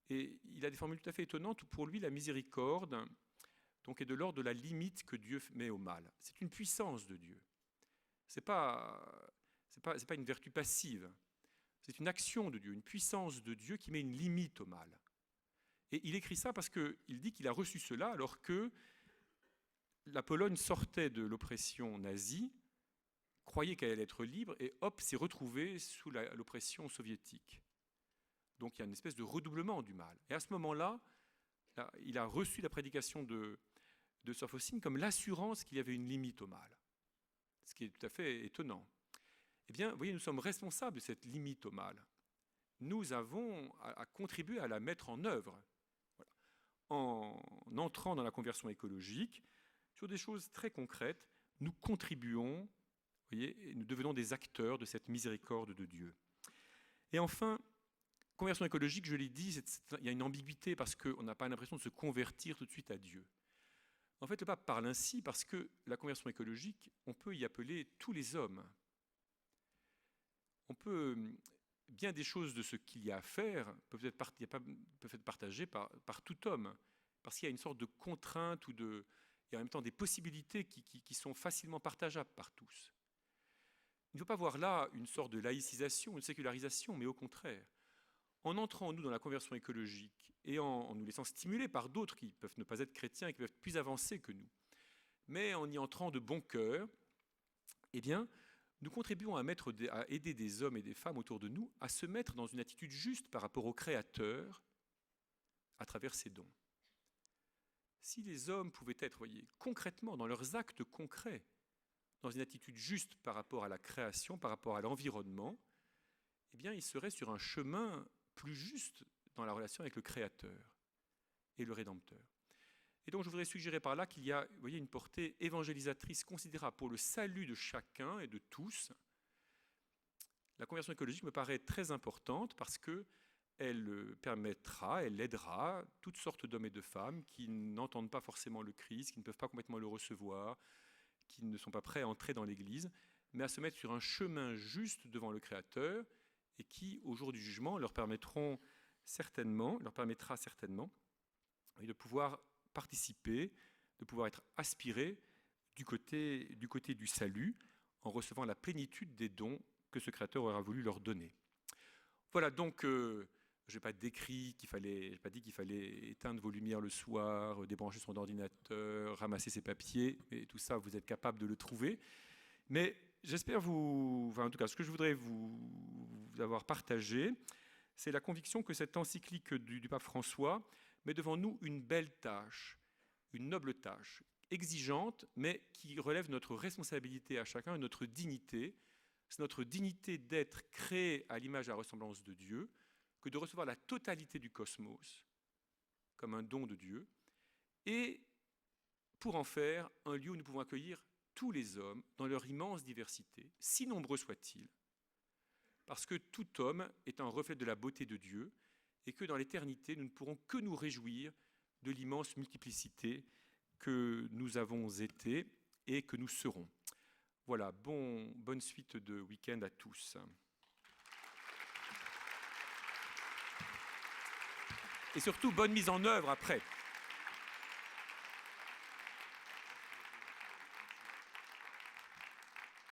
Et il a des formules tout à fait étonnantes où pour lui, la miséricorde donc, est de l'ordre de la limite que Dieu met au mal. C'est une puissance de Dieu. Ce n'est pas une vertu passive. C'est une action de Dieu, une puissance de Dieu qui met une limite au mal. Et il écrit ça parce qu'il dit qu'il a reçu cela alors que la Pologne sortait de l'oppression nazie, croyait qu'elle allait être libre, et hop, s'est retrouvée sous l'oppression soviétique. Donc il y a une espèce de redoublement du mal. Et à ce moment-là, il a reçu la prédication de sœur Faustine comme l'assurance qu'il y avait une limite au mal. Ce qui est tout à fait étonnant. Eh bien, vous voyez, nous sommes responsables de cette limite au mal. Nous avons à contribuer à la mettre en œuvre. Voilà. En entrant dans la conversion écologique, sur des choses très concrètes, nous contribuons, vous voyez, et nous devenons des acteurs de cette miséricorde de Dieu. Et enfin, conversion écologique, je l'ai dit, il y a une ambiguïté parce qu'on n'a pas l'impression de se convertir tout de suite à Dieu. En fait, le pape parle ainsi parce que la conversion écologique, on peut y appeler tous les hommes. On peut, bien des choses de ce qu'il y a à faire peuvent être partagées par tout homme, parce qu'il y a une sorte de contrainte et en même temps des possibilités qui sont facilement partageables par tous. Il ne faut pas voir là une sorte de laïcisation, une sécularisation, mais au contraire. En entrant, nous, dans la conversion écologique et en nous laissant stimuler par d'autres qui peuvent ne pas être chrétiens et qui peuvent être plus avancés que nous, mais en y entrant de bon cœur, eh bien, nous contribuons à aider des hommes et des femmes autour de nous à se mettre dans une attitude juste par rapport au Créateur à travers ses dons. Si les hommes pouvaient être, voyez, concrètement, dans leurs actes concrets, dans une attitude juste par rapport à la création, par rapport à l'environnement, eh bien, ils seraient sur un chemin plus juste dans la relation avec le Créateur et le Rédempteur. Et donc, je voudrais suggérer par là qu'il y a, vous voyez, une portée évangélisatrice considérable pour le salut de chacun et de tous. La conversion écologique me paraît très importante parce qu'elle permettra, elle aidera toutes sortes d'hommes et de femmes qui n'entendent pas forcément le Christ, qui ne peuvent pas complètement le recevoir, qui ne sont pas prêts à entrer dans l'Église, mais à se mettre sur un chemin juste devant le Créateur et qui, au jour du jugement, leur permettra certainement de pouvoir participer, de pouvoir être aspirés du côté du salut en recevant la plénitude des dons que ce Créateur aura voulu leur donner. Voilà, donc je n'ai pas dit qu'il fallait éteindre vos lumières le soir, débrancher son ordinateur, ramasser ses papiers, et tout ça, vous êtes capable de le trouver. Mais j'espère en tout cas, ce que je voudrais vous avoir partagé, c'est la conviction que cette encyclique du pape François met devant nous une belle tâche, une noble tâche, exigeante, mais qui relève notre responsabilité à chacun et notre dignité. C'est notre dignité d'être créé à l'image et à la ressemblance de Dieu, que de recevoir la totalité du cosmos comme un don de Dieu, et pour en faire un lieu où nous pouvons accueillir tous les hommes dans leur immense diversité, si nombreux soient-ils, parce que tout homme est un reflet de la beauté de Dieu et que dans l'éternité, nous ne pourrons que nous réjouir de l'immense multiplicité que nous avons été et que nous serons. Voilà, bonne suite de week-end à tous. Et surtout, bonne mise en œuvre après.